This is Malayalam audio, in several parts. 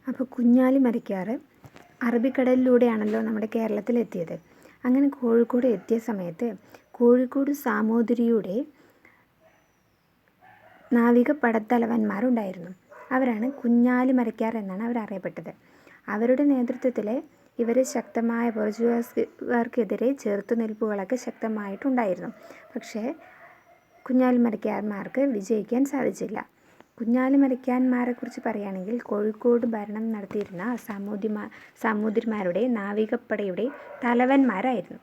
അപ്പോൾ കുഞ്ഞാലി മരയ്ക്കാറ് അറബിക്കടലിലൂടെയാണല്ലോ നമ്മുടെ കേരളത്തിലെത്തിയത്. അങ്ങനെ കോഴിക്കോട് എത്തിയ സമയത്ത് കോഴിക്കോട് സാമൂതിരിയുടെ നാവിക പടത്തലവന്മാരുണ്ടായിരുന്നു. അവരാണ് കുഞ്ഞാലി മരയ്ക്കാർ എന്നാണ് അവരറിയപ്പെട്ടത്. അവരുടെ നേതൃത്വത്തിൽ ഇവർ ശക്തമായ പോർച്ചുഗീസുകാർക്കെതിരെ ചെറുത്തുനിൽപ്പുകളൊക്കെ ശക്തമായിട്ടുണ്ടായിരുന്നു. പക്ഷേ കുഞ്ഞാലി മരയ്ക്കാന്മാർക്ക് വിജയിക്കാൻ സാധിച്ചില്ല. കുഞ്ഞാലി മരയ്ക്കാന്മാരെക്കുറിച്ച് പറയുകയാണെങ്കിൽ കോഴിക്കോട് ഭരണം നടത്തിയിരുന്ന സാമൂതിരിമാരുടെ നാവികപ്പടയുടെ തലവന്മാരായിരുന്നു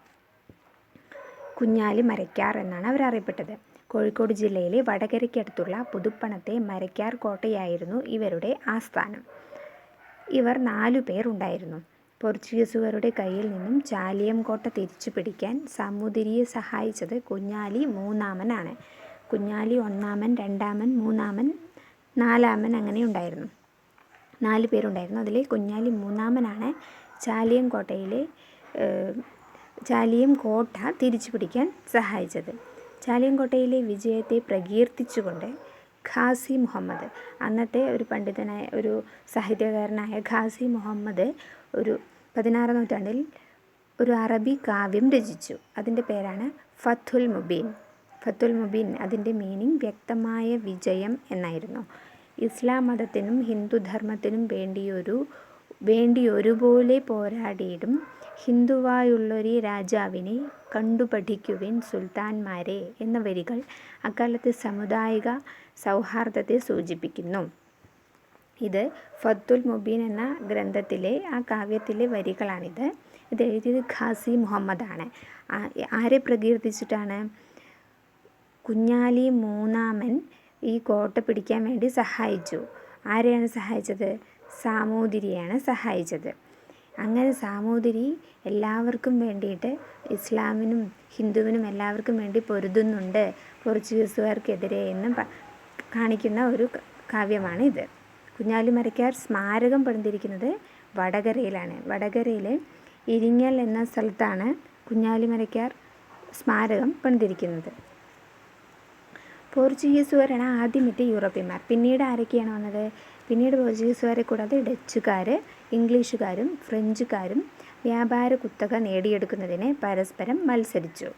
കുഞ്ഞാലി മരയ്ക്കാർ എന്നാണ് അവരറിയപ്പെട്ടത്. കോഴിക്കോട് ജില്ലയിലെ വടകരയ്ക്കടുത്തുള്ള പുതുപ്പണത്തെ മരയ്ക്കാർ കോട്ടയായിരുന്നു ഇവരുടെ ആസ്ഥാനം. ഇവർ 4 പേർ ഉണ്ടായിരുന്നു. പോർച്ചുഗീസുകാരുടെ കയ്യിൽ നിന്നും ചാലിയം കോട്ട തിരിച്ചു പിടിക്കാൻ സാമൂതിരിയെ സഹായിച്ചത് കുഞ്ഞാലി മൂന്നാമനാണ്. കുഞ്ഞാലി ഒന്നാമൻ, രണ്ടാമൻ, മൂന്നാമൻ, നാലാമൻ അങ്ങനെ ഉണ്ടായിരുന്നു. 4 പേരുണ്ടായിരുന്നു. അതിൽ കുഞ്ഞാലി മൂന്നാമനാണ് ചാലിയം കോട്ട തിരിച്ചു പിടിക്കാൻ സഹായിച്ചത്. ചാലിയം കോട്ടയിലെ വിജയത്തെ പ്രകീർത്തിച്ചുകൊണ്ട് ഖാസി മുഹമ്മദ്, അന്നത്തെ ഒരു പണ്ഡിതനായ ഒരു സാഹിത്യകാരനായ ഖാസി മുഹമ്മദ് ഒരു 16ാം നൂറ്റാണ്ടിൽ ഒരു അറബി കാവ്യം രചിച്ചു. അതിൻ്റെ പേരാണ് ഫത്തുൽ മുബീൻ. ഫത്തുൽ മുബീൻ അതിൻ്റെ മീനിങ് വ്യക്തമായ വിജയം എന്നായിരുന്നു. ഇസ്ലാം മതത്തിനും ഹിന്ദുധർമ്മത്തിനും വേണ്ടിയൊരുപോലെ പോരാടിയിടും ഹിന്ദുവായുള്ളൊരു രാജാവിനെ കണ്ടുപഠിക്കുവിൻ സുൽത്താൻമാരെ എന്ന വരികൾ അക്കാലത്തെ സാമുദായിക സൗഹാർദ്ദത്തെ സൂചിപ്പിക്കുന്നു. ഇത് ഫത്തുൽ മുബീൻ എന്ന ഗ്രന്ഥത്തിലെ ആ കാവ്യത്തിലെ വരികളാണിത്. ഇത് എഴുതിയത് ഖാസി മുഹമ്മദാണ്. ആരെ പ്രകീർത്തിച്ചിട്ടാണ്? കുഞ്ഞാലി മൂന്നാമൻ ഈ കോട്ട പിടിക്കാൻ വേണ്ടി സഹായിച്ചു. ആരെയാണ് സഹായിച്ചത്? സാമൂതിരിയാണ് സഹായിച്ചത്. അങ്ങനെ സാമൂതിരി എല്ലാവർക്കും വേണ്ടിയിട്ട്, ഇസ്ലാമിനും ഹിന്ദുവിനും എല്ലാവർക്കും വേണ്ടി പൊരുതുന്നുണ്ട് പോർച്ചുഗീസുകാർക്കെതിരെ എന്ന് കാണിക്കുന്ന ഒരു കാവ്യമാണ് ഇത്. കുഞ്ഞാലി മരയ്ക്കാർ സ്മാരകം പണിതിരിക്കുന്നത് വടകരയിലാണ്. വടകരയിലെ ഇരിങ്ങൽ എന്ന സ്ഥലത്താണ് കുഞ്ഞാലി മരയ്ക്കാർ സ്മാരകം പണിതിരിക്കുന്നത്. പോർച്ചുഗീസുകാരാണ് ആദ്യമെത്തിയ യൂറോപ്യന്മാർ. പിന്നീട് ആരൊക്കെയാണ് വന്നത്? പിന്നീട് പോർച്ചുഗീസുകാരെ കൂടാതെ ഡച്ചുകാർ, ഇംഗ്ലീഷുകാരും ഫ്രഞ്ചുകാരും വ്യാപാര കുത്തക നേടിയെടുക്കുന്നതിന് പരസ്പരം മത്സരിച്ചു.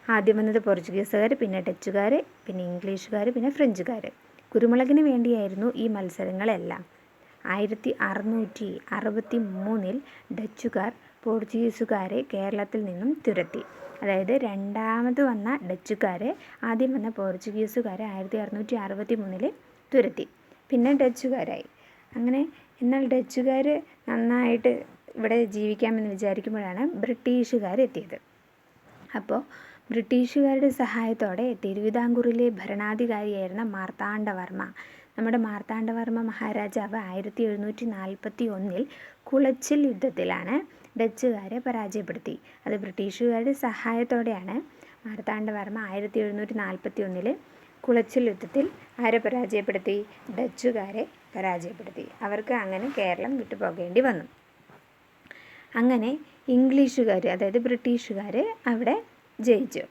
ആദ്യം വന്നത് പോർച്ചുഗീസുകാർ, പിന്നെ ഡച്ചുകാർ, പിന്നെ ഇംഗ്ലീഷുകാർ, പിന്നെ ഫ്രഞ്ചുകാർ. കുരുമുളകിന് വേണ്ടിയായിരുന്നു ഈ മത്സരങ്ങളെല്ലാം. 1663 ഡച്ചുകാർ പോർച്ചുഗീസുകാരെ കേരളത്തിൽ നിന്നും തുരത്തി. അതായത് രണ്ടാമത് വന്ന ഡച്ചുകാരെ ആദ്യം വന്ന പോർച്ചുഗീസുകാരെ 1663 തുരത്തി. പിന്നെ ഡച്ചുകാരായി. അങ്ങനെ എന്നാൽ ഡച്ചുകാർ നന്നായിട്ട് ഇവിടെ ജീവിക്കാമെന്ന് വിചാരിക്കുമ്പോഴാണ് ബ്രിട്ടീഷുകാർ എത്തിയത്. അപ്പോൾ ബ്രിട്ടീഷുകാരുടെ സഹായത്തോടെ തിരുവിതാംകൂറിലെ ഭരണാധികാരിയായിരുന്ന മാർത്താണ്ഡവർമ്മ, നമ്മുടെ മാർത്താണ്ഡവർമ്മ മഹാരാജാവ് 1741 കുളച്ചിൽ യുദ്ധത്തിലാണ് ഡച്ചുകാരെ പരാജയപ്പെടുത്തി. അത് ബ്രിട്ടീഷുകാരുടെ സഹായത്തോടെയാണ് മാർത്താണ്ഡവർമ്മ 1741 കുളച്ചിൽ യുദ്ധത്തിൽ ആരെ പരാജയപ്പെടുത്തി? ഡച്ചുകാരെ പരാജയപ്പെടുത്തി. അവർക്ക് അങ്ങനെ കേരളം വിട്ടുപോകേണ്ടി വന്നു. അങ്ങനെ ഇംഗ്ലീഷുകാർ, അതായത് ബ്രിട്ടീഷുകാർ അവിടെ ജയിച്ചു.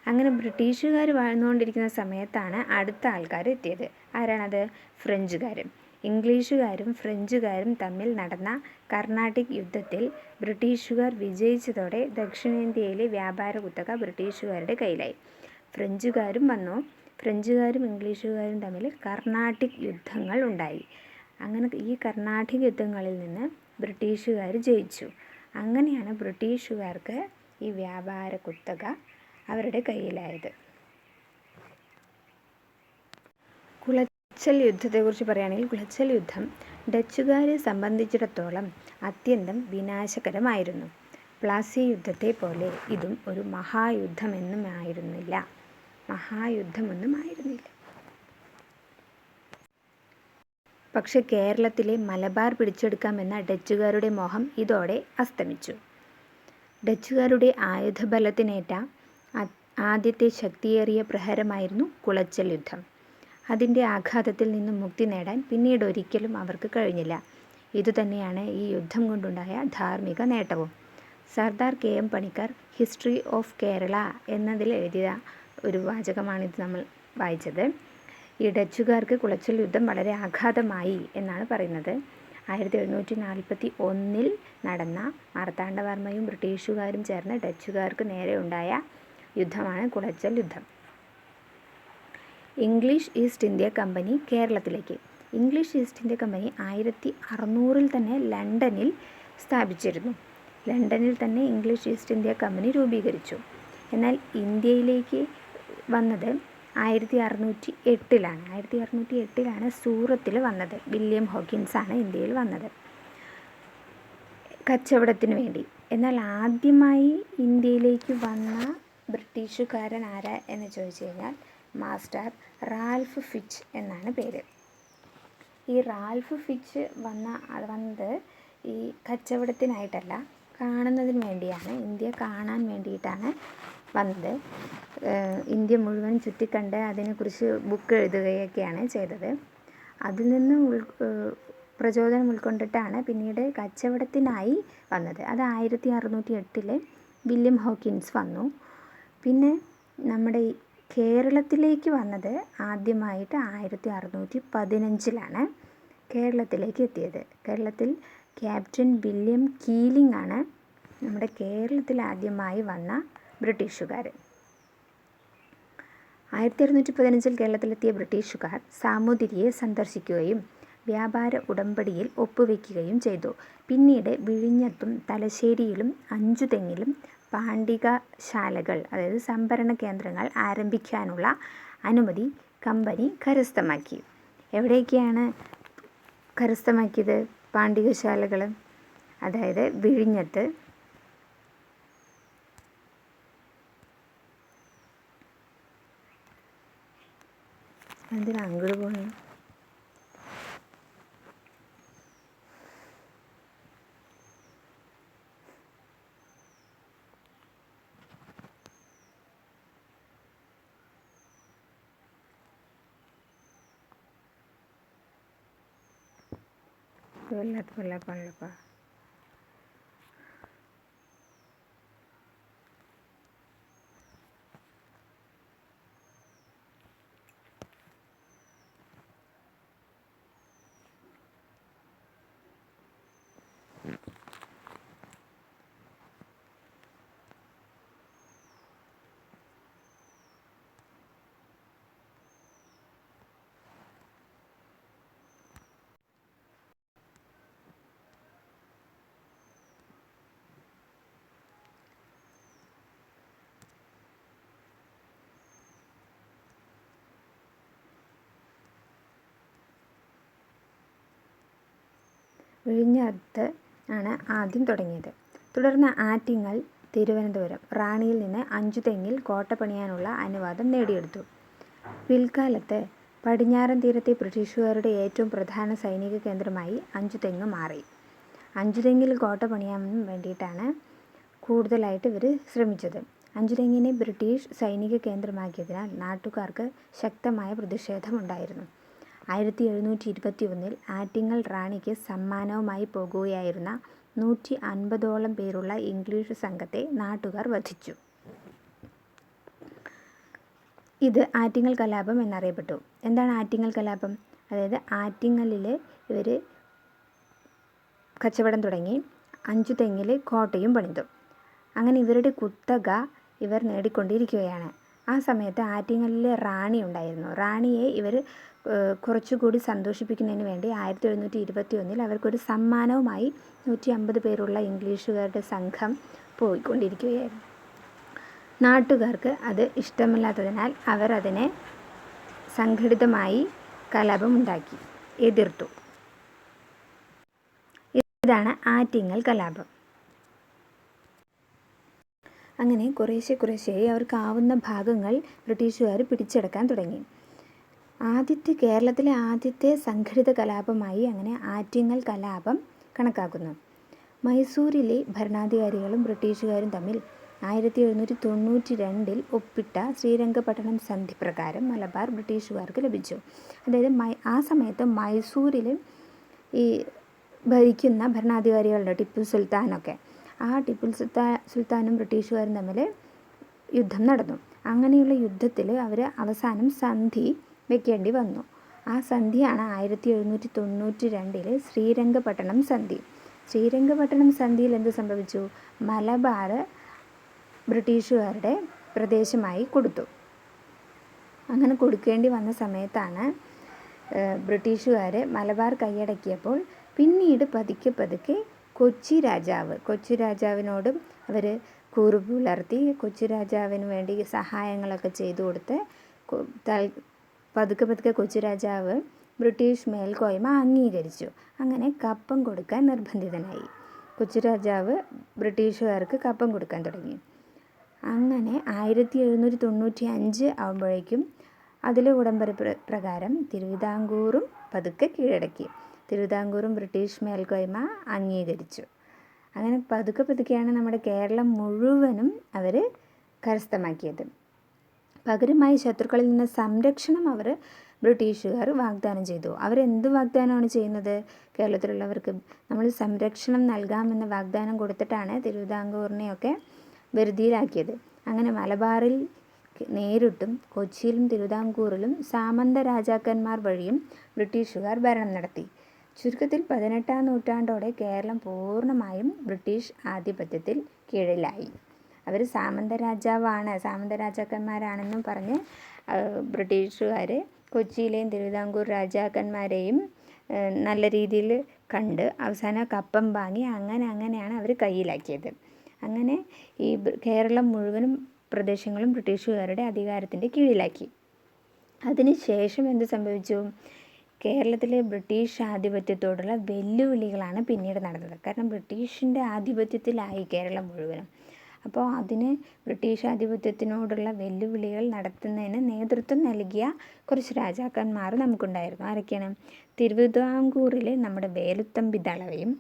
അങ്ങനെ ബ്രിട്ടീഷുകാർ വാഴ്ന്നുകൊണ്ടിരിക്കുന്ന സമയത്താണ് അടുത്ത ആൾക്കാർ എത്തിയത്. ആരാണത്? ഫ്രഞ്ചുകാർ. ഇംഗ്ലീഷുകാരും ഫ്രഞ്ചുകാരും തമ്മിൽ നടന്ന കർണാട്ടിക് യുദ്ധത്തിൽ ബ്രിട്ടീഷുകാർ വിജയിച്ചതോടെ ദക്ഷിണേന്ത്യയിലെ വ്യാപാര കുത്തക ബ്രിട്ടീഷുകാരുടെ കയ്യിലായി. ഫ്രഞ്ചുകാരും വന്നു. ഫ്രഞ്ചുകാരും ഇംഗ്ലീഷുകാരും തമ്മിൽ കർണാട്ടിക് യുദ്ധങ്ങൾ ഉണ്ടായി. അങ്ങനെ ഈ കർണാട്ടിക് യുദ്ധങ്ങളിൽ നിന്ന് ബ്രിട്ടീഷുകാർ ജയിച്ചു. അങ്ങനെയാണ് ബ്രിട്ടീഷുകാർക്ക് ഈ വ്യാപാര കുത്തക അവരുടെ കയ്യിലായത്. കുളച്ചൽ യുദ്ധത്തെക്കുറിച്ച് പറയുകയാണെങ്കിൽ, കുളച്ചൽ യുദ്ധം ഡച്ചുകാരെ സംബന്ധിച്ചിടത്തോളം അത്യന്തം വിനാശകരമായിരുന്നു. പ്ലാസി യുദ്ധത്തെ പോലെ ഇതും ഒരു മഹായുദ്ധമൊന്നും ആയിരുന്നില്ല. പക്ഷെ കേരളത്തിലെ മലബാർ പിടിച്ചെടുക്കാമെന്ന ഡച്ചുകാരുടെ മോഹം ഇതോടെ അസ്തമിച്ചു. ഡച്ചുകാരുടെ ആയുധബലത്തിനേറ്റ ആദ്യത്തെ ശക്തിയേറിയ പ്രഹരമായിരുന്നു കുളച്ചൽ യുദ്ധം. അതിൻ്റെ ആഘാതത്തിൽ നിന്നും മുക്തി നേടാൻ പിന്നീട് ഒരിക്കലും അവർക്ക് കഴിഞ്ഞില്ല. ഇതുതന്നെയാണ് ഈ യുദ്ധം കൊണ്ടുണ്ടായ ധാർമ്മിക നേട്ടവും. Sardar KM Panicker history of Kerala എന്നതിൽ എഴുതിയ ഒരു വാചകമാണിത് നമ്മൾ വായിച്ചത്. ഈ ഡച്ചുകാർക്ക് കുളച്ചൽ യുദ്ധം വളരെ ആഘാതമായി എന്നാണ് പറയുന്നത്. 1741 നടന്ന മാർത്താണ്ഡവർമ്മയും ബ്രിട്ടീഷുകാരും ചേർന്ന് ഡച്ചുകാർക്ക് നേരെ ഉണ്ടായ യുദ്ധമാണ് കുളച്ചൽ യുദ്ധം. ഇംഗ്ലീഷ് ഈസ്റ്റ് ഇന്ത്യ കമ്പനി കേരളത്തിലേക്ക്. ഇംഗ്ലീഷ് ഈസ്റ്റ് ഇന്ത്യ കമ്പനി 1600 തന്നെ ലണ്ടനിൽ സ്ഥാപിച്ചിരുന്നു. ലണ്ടനിൽ തന്നെ ഇംഗ്ലീഷ് ഈസ്റ്റ് ഇന്ത്യ കമ്പനി രൂപീകരിച്ചു. എന്നാൽ ഇന്ത്യയിലേക്ക് വന്നത് 1608-ലാണ്. 1608-ലാണ് സൂറത്തിൽ വന്നത്. വില്യം ഹോക്കിൻസാണ് ഇന്ത്യയിൽ വന്നത് കച്ചവടത്തിന് വേണ്ടി. എന്നാൽ ആദ്യമായി ഇന്ത്യയിലേക്ക് വന്ന ബ്രിട്ടീഷുകാരൻ ആരാ എന്ന് ചോദിച്ചു കഴിഞ്ഞാൽ മാസ്റ്റർ റാൽഫ് ഫിച്ച് എന്നാണ് പേര്. ഈ റാൽഫ് ഫിച്ച് വന്നത് ഈ കച്ചവടത്തിനായിട്ടല്ല, കാണുന്നതിന് വേണ്ടിയാണ്. ഇന്ത്യ കാണാൻ വേണ്ടിയിട്ടാണ് വന്നത്. ഇന്ത്യ മുഴുവൻ ചുറ്റിക്കണ്ട് അതിനെക്കുറിച്ച് ബുക്ക് എഴുതുകയൊക്കെയാണ് ചെയ്തത്. അതിൽ നിന്ന് പ്രചോദനം ഉൾക്കൊണ്ടിട്ടാണ് പിന്നീട് കച്ചവടത്തിനായി വന്നത്. അത് 1608 വില്യം ഹോക്കിൻസ് വന്നു. പിന്നെ നമ്മുടെ കേരളത്തിലേക്ക് വന്നത് ആദ്യമായിട്ട് 1615-ലാണ് കേരളത്തിലേക്ക് എത്തിയത്. കേരളത്തിൽ ക്യാപ്റ്റൻ വില്യം കീലിംഗ് ആണ് നമ്മുടെ കേരളത്തിൽ ആദ്യമായി വന്ന ബ്രിട്ടീഷുകാർ. 1615 കേരളത്തിലെത്തിയ ബ്രിട്ടീഷുകാർ സാമൂതിരിയെ സന്ദർശിക്കുകയും വ്യാപാര ഉടമ്പടിയിൽ ഒപ്പുവെക്കുകയും ചെയ്തു. പിന്നീട് വിഴിഞ്ഞത്തും തലശ്ശേരിയിലും അഞ്ചുതെങ്ങിലും പാണ്ടികശാലകൾ, അതായത് സംഭരണ കേന്ദ്രങ്ങൾ ആരംഭിക്കാനുള്ള അനുമതി കമ്പനി കരസ്ഥമാക്കി. എവിടെയൊക്കെയാണ് കരസ്ഥമാക്കിയത് പാണ്ടികശാലകൾ? അതായത് വിഴിഞ്ഞത്ത്, എന്തിനാ അങ്ങോട്ട് പോകണം? കൊല്ലപ്പാ. വിഴിഞ്ഞത്ത് ആണ് ആദ്യം തുടങ്ങിയത്. തുടർന്ന് ആറ്റിങ്ങൽ, തിരുവനന്തപുരം, റാണിയിൽ നിന്ന് അഞ്ചുതെങ്ങിൽ കോട്ട പണിയാനുള്ള അനുവാദം നേടിയെടുത്തു. പിൽക്കാലത്ത് പടിഞ്ഞാറൻ തീരത്തെ ബ്രിട്ടീഷുകാരുടെ ഏറ്റവും പ്രധാന സൈനിക കേന്ദ്രമായി അഞ്ചുതെങ്ങ് മാറി. അഞ്ചുതെങ്ങിൽ കോട്ട പണിയാൻ വേണ്ടിയിട്ടാണ് കൂടുതലായിട്ട് ഇവർ ശ്രമിച്ചത്. അഞ്ചുതെങ്ങിനെ ബ്രിട്ടീഷ് സൈനിക കേന്ദ്രമാക്കിയതിനാൽ നാട്ടുകാർക്ക് ശക്തമായ പ്രതിഷേധമുണ്ടായിരുന്നു. 1721 ആറ്റിങ്ങൽ റാണിക്ക് സമ്മാനവുമായി പോകുകയായിരുന്ന 150ഓളം പേരുള്ള ഇംഗ്ലീഷ് സംഘത്തെ നാട്ടുകാർ വധിച്ചു. ഇത് ആറ്റിങ്ങൽ കലാപം എന്നറിയപ്പെട്ടു. എന്താണ് ആറ്റിങ്ങൽ കലാപം? അതായത് ആറ്റിങ്ങലിൽ ഇവർ കച്ചവടം തുടങ്ങി, അഞ്ചുതെങ്ങിൽ കോട്ടയും പണിതു. അങ്ങനെ ഇവരുടെ കുത്തക ഇവർ നേടിക്കൊണ്ടിരിക്കുകയാണ്. ആ സമയത്ത് ആറ്റിങ്ങലിൽ റാണി ഉണ്ടായിരുന്നു. റാണിയെ ഇവർ കുറച്ചുകൂടി സന്തോഷിപ്പിക്കുന്നതിന് വേണ്ടി 1721 അവർക്കൊരു സമ്മാനവുമായി 150 പേരുള്ള ഇംഗ്ലീഷുകാരുടെ സംഘം പോയിക്കൊണ്ടിരിക്കുകയായിരുന്നു. നാട്ടുകാർക്ക് അത് ഇഷ്ടമില്ലാത്തതിനാൽ അവർ അതിനെ സംഘടിതമായി കലാപമുണ്ടാക്കി, എതിർത്തു. ഇതാണ് ആറ്റിങ്ങൽ കലാപം. അങ്ങനെ കുറേശ്ശെ അവർക്കാവുന്ന ഭാഗങ്ങൾ ബ്രിട്ടീഷുകാർ പിടിച്ചെടുക്കാൻ തുടങ്ങി. കേരളത്തിലെ ആദ്യത്തെ സംഘടിത കലാപമായി അങ്ങനെ ആറ്റിങ്ങൽ കലാപം കണക്കാക്കുന്നു. മൈസൂരിലെ ഭരണാധികാരികളും ബ്രിട്ടീഷുകാരും തമ്മിൽ 1792 ഒപ്പിട്ട ശ്രീരംഗപട്ടണം സന്ധി പ്രകാരം മലബാർ ബ്രിട്ടീഷുകാർക്ക് ലഭിച്ചു. അതായത് ആ സമയത്ത് മൈസൂരിൽ ഈ ഭരിക്കുന്ന ഭരണാധികാരികളുടെ ടിപ്പു സുൽത്താനൊക്കെ, ആ ടിപ്പു സുൽത്താനും ബ്രിട്ടീഷുകാരും തമ്മിൽ യുദ്ധം നടന്നു. അങ്ങനെയുള്ള യുദ്ധത്തിൽ അവർ അവസാനം സന്ധി വെക്കേണ്ടി വന്നു. ആ സന്ധിയാണ് 1792 ശ്രീരംഗപട്ടണം സന്ധി. ശ്രീരംഗപട്ടണം സന്ധിയിൽ എന്ത് സംഭവിച്ചു? മലബാർ ബ്രിട്ടീഷുകാരുടെ പ്രദേശമായി കൊടുത്തു. അങ്ങനെ കൊടുക്കേണ്ടി വന്ന സമയത്താണ് ബ്രിട്ടീഷുകാർ മലബാർ കൈയടക്കിയപ്പോൾ പിന്നീട് പതുക്കെ കൊച്ചി രാജാവിനോടും അവർ കൂറ് പുലർത്തി. കൊച്ചി രാജാവിന് വേണ്ടി സഹായങ്ങളൊക്കെ ചെയ്തു കൊടുത്ത് പതുക്കെ കൊച്ചി രാജാവ് ബ്രിട്ടീഷ് മേൽക്കോയ്മ അംഗീകരിച്ചു. അങ്ങനെ കപ്പം കൊടുക്കാൻ നിർബന്ധിതനായി. കൊച്ചി രാജാവ് ബ്രിട്ടീഷുകാർക്ക് കപ്പം കൊടുക്കാൻ തുടങ്ങി. അങ്ങനെ 1795 ആകുമ്പോഴേക്കും അതിലെ ഉടമ്പടി പ്രകാരം തിരുവിതാംകൂറും പതുക്കെ കീഴടക്കി. തിരുവിതാംകൂറും ബ്രിട്ടീഷ് മേൽക്കോയ്മ അംഗീകരിച്ചു. അങ്ങനെ പതുക്കെയാണ് നമ്മുടെ കേരളം മുഴുവനും അവർ കരസ്ഥമാക്കിയത്. പകരമായി ശത്രുക്കളിൽ നിന്ന് സംരക്ഷണം ബ്രിട്ടീഷുകാർ വാഗ്ദാനം ചെയ്തു. അവരെന്ത് വാഗ്ദാനമാണ് ചെയ്യുന്നത്? കേരളത്തിലുള്ളവർക്ക് നമ്മൾ സംരക്ഷണം നൽകാമെന്ന വാഗ്ദാനം കൊടുത്തിട്ടാണ് തിരുവിതാംകൂറിനെയൊക്കെ വരുതിയിലാക്കിയത്. അങ്ങനെ മലബാറിൽ നേരിട്ടും കൊച്ചിയിലും തിരുവിതാംകൂറിലും സാമന്ത രാജാക്കന്മാർ വഴിയും ബ്രിട്ടീഷുകാർ ഭരണം നടത്തി. ചുരുക്കത്തിൽ 18-ാം നൂറ്റാണ്ടോടെ കേരളം പൂർണ്ണമായും ബ്രിട്ടീഷ് ആധിപത്യത്തിൽ കീഴിലായി. അവർ സാമന്ത രാജാക്കന്മാരാണെന്നും പറഞ്ഞ് ബ്രിട്ടീഷുകാർ കൊച്ചിയിലെയും തിരുവിതാംകൂർ രാജാക്കന്മാരെയും നല്ല രീതിയിൽ കണ്ട് അവസാനം കപ്പം വാങ്ങി അങ്ങനെയാണ് അവർ കയ്യിലാക്കിയത്. അങ്ങനെ ഈ കേരളം മുഴുവനും പ്രദേശങ്ങളും ബ്രിട്ടീഷുകാരുടെ അധികാരത്തിൻ്റെ കീഴിലാക്കി. അതിനുശേഷം എന്ത് സംഭവിച്ചു? കേരളത്തിലെ ബ്രിട്ടീഷ് ആധിപത്യത്തോടുള്ള വെല്ലുവിളികളാണ് പിന്നീട് നടന്നത്. കാരണം ബ്രിട്ടീഷിൻ്റെ ആധിപത്യത്തിലായി കേരളം മുഴുവനും. അപ്പോൾ അതിന് ബ്രിട്ടീഷ് ആധിപത്യത്തിനോടുള്ള വെല്ലുവിളികൾ നടത്തുന്നതിന് നേതൃത്വം നൽകിയ കുറച്ച് രാജാക്കന്മാർ നമുക്കുണ്ടായിരുന്നു. ആരൊക്കെയാണ്? തിരുവിതാംകൂറിലെ നമ്മുടെ വേലുത്തമ്പി ദളവയും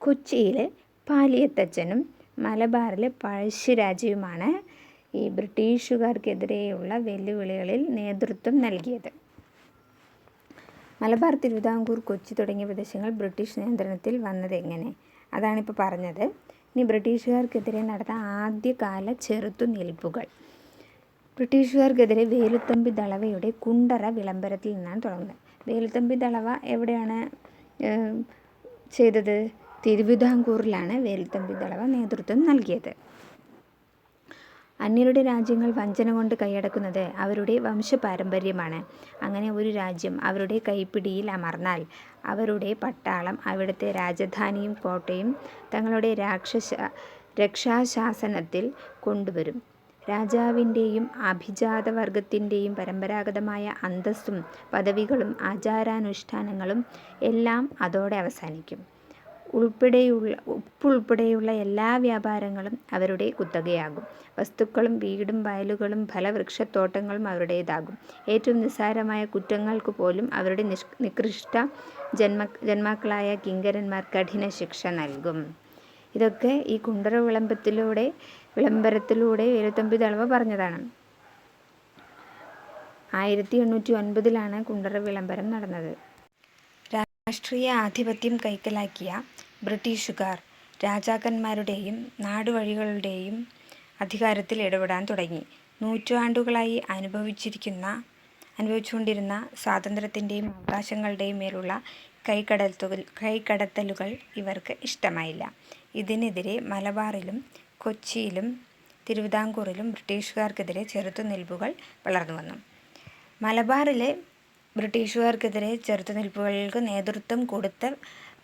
കൊച്ചിയിലെ പാലിയത്തച്ഛനും മലബാറിലെ പഴശ്ശിരാജയുമാണ് ഈ ബ്രിട്ടീഷുകാർക്കെതിരെയുള്ള വെല്ലുവിളികളിൽ നേതൃത്വം നൽകിയത്. മലബാർ, തിരുവിതാംകൂർ, കൊച്ചി തുടങ്ങിയ പ്രദേശങ്ങൾ ബ്രിട്ടീഷ് നിയന്ത്രണത്തിൽ വന്നത് എങ്ങനെ? അതാണിപ്പോൾ പറഞ്ഞത്. ഇനി ബ്രിട്ടീഷുകാർക്കെതിരെ നടന്ന ആദ്യകാല ചെറുത്തുനിൽപ്പുകൾ. ബ്രിട്ടീഷുകാർക്കെതിരെ വേലുത്തമ്പി ദളവയുടെ കുണ്ടറ വിളംബരത്തിൽ നിന്നാണ് തുടങ്ങുന്നത്. വേലുത്തമ്പി ദളവ എവിടെയാണ് ചെയ്തത്? തിരുവിതാംകൂറിലാണ് വേലുത്തമ്പി ദളവ നേതൃത്വം നൽകിയത്. അന്യരുടെ രാജ്യങ്ങൾ വഞ്ചന കൊണ്ട് കൈയടക്കുന്നത് അവരുടെ വംശപാരമ്പര്യമാണ്. അങ്ങനെ ഒരു രാജ്യം അവരുടെ കൈപ്പിടിയിൽ അമർന്നാൽ അവരുടെ പട്ടാളം അവിടുത്തെ രാജധാനിയും കോട്ടയും തങ്ങളുടെ രക്ഷാശാസനത്തിൽ കൊണ്ടുവരും. രാജാവിൻ്റെയും അഭിജാതവർഗത്തിൻ്റെയും പരമ്പരാഗതമായ അന്തസ്സും പദവികളും ആചാരാനുഷ്ഠാനങ്ങളും എല്ലാം അതോടെ അവസാനിക്കും. ഉൾപ്പെടെയുള്ള എല്ലാ വ്യാപാരങ്ങളും അവരുടെ കുത്തകയാകും. വസ്തുക്കളും വീടും വയലുകളും ഫലവൃക്ഷത്തോട്ടങ്ങളും അവരുടേതാകും. ഏറ്റവും നിസ്സാരമായ കുറ്റങ്ങൾക്ക് പോലും അവരുടെ നികൃഷ്ട ജന്മാക്കളായ കിങ്കരന്മാർ കഠിന ശിക്ഷ നൽകും. ഇതൊക്കെ ഈ കുണ്ടറ വിളംബരത്തിലൂടെ വേലുത്തമ്പി ദളവ പറഞ്ഞതാണ്. 1809 കുണ്ടറ വിളംബരം നടന്നത്. രാഷ്ട്രീയ ആധിപത്യം കൈക്കലാക്കിയ ബ്രിട്ടീഷുകാർ രാജാക്കന്മാരുടെയും നാടുവഴികളുടെയും അധികാരത്തിൽ ഇടപെടാൻ തുടങ്ങി. നൂറ്റാണ്ടുകളായി അനുഭവിച്ചുകൊണ്ടിരുന്ന സ്വാതന്ത്ര്യത്തിൻ്റെയും അവകാശങ്ങളുടെയും മേലുള്ള കൈകടത്തലുകൾ ഇവർക്ക് ഇഷ്ടമായില്ല. ഇതിനെതിരെ മലബാറിലും കൊച്ചിയിലും തിരുവിതാംകൂറിലും ബ്രിട്ടീഷുകാർക്കെതിരെ ചെറുത്തുനിൽപ്പുകൾ വളർന്നു വന്നു. മലബാറിലെ ബ്രിട്ടീഷുകാർക്കെതിരെ ചെറുത്തുനിൽപ്പുകൾക്ക് നേതൃത്വം കൊടുത്ത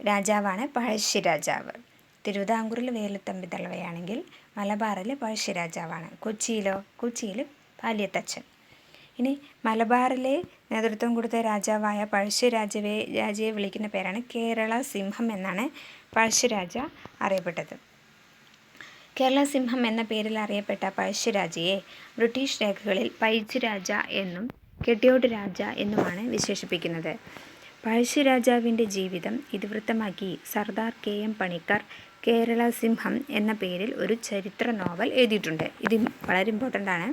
രാജാവാണ് പഴശ്ശിരാജാവ്. തിരുവിതാംകൂറിൽ വേലുത്തമ്പി ദളവയാണെങ്കിൽ മലബാറിലെ പഴശ്ശിരാജാവാണ്. കൊച്ചിയിൽ പാലിയത്തച്ഛൻ. ഇനി മലബാറിലെ നേതൃത്വം കൊടുത്ത രാജാവായ പഴശ്ശിരാജയെ വിളിക്കുന്ന പേരാണ് കേരള സിംഹം എന്നാണ് പഴശ്ശിരാജ അറിയപ്പെട്ടത്. കേരള സിംഹം എന്ന പേരിൽ അറിയപ്പെട്ട പഴശ്ശിരാജയെ ബ്രിട്ടീഷ് രേഖകളിൽ പൈച്ച് രാജ എന്നും കെട്ടിയോട്ട് രാജ എന്നുമാണ് വിശേഷിപ്പിക്കുന്നത്. പഴശ്ശിരാജാവിൻ്റെ ജീവിതം ഇതിവൃത്തമാക്കി സർദാർ KM പണിക്കർ കേരള സിംഹം എന്ന പേരിൽ ഒരു ചരിത്ര നോവൽ എഴുതിയിട്ടുണ്ട്. ഇത് വളരെ ഇമ്പോർട്ടൻ്റ് ആണ്.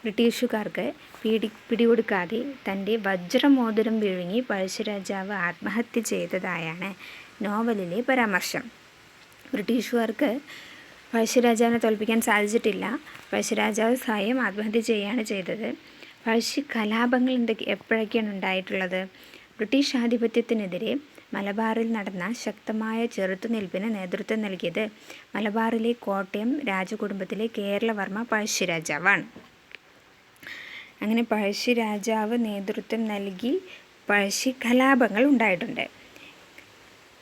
ബ്രിട്ടീഷുകാർക്ക് പിടികൊടുക്കാതെ തൻ്റെ വജ്രമോതിരം വിഴുങ്ങി പഴശ്ശിരാജാവ് ആത്മഹത്യ ചെയ്തതായാണ് നോവലിലെ പരാമർശം. ബ്രിട്ടീഷുകാർക്ക് പഴശ്ശിരാജാവിനെ തോൽപ്പിക്കാൻ സാധിച്ചിട്ടില്ല. പഴശ്ശിരാജാവ് സ്വയം ആത്മഹത്യ ചെയ്യുകയാണ് ചെയ്തത്. പഴശ്ശി കലാപങ്ങൾ എപ്പോഴൊക്കെയാണ് ഉണ്ടായിട്ടുള്ളത്? ബ്രിട്ടീഷ് ആധിപത്യത്തിനെതിരെ മലബാറിൽ നടന്ന ശക്തമായ ചെറുത്തുനിൽപ്പിന് നേതൃത്വം നൽകിയത് മലബാറിലെ കോട്ടയം രാജകുടുംബത്തിലെ കേരളവർമ്മ പഴശ്ശി രാജാവാണ്. അങ്ങനെ പഴശ്ശി രാജാവ് നേതൃത്വം നൽകി പഴശ്ശി കലാപങ്ങൾ ഉണ്ടായിട്ടുണ്ട്.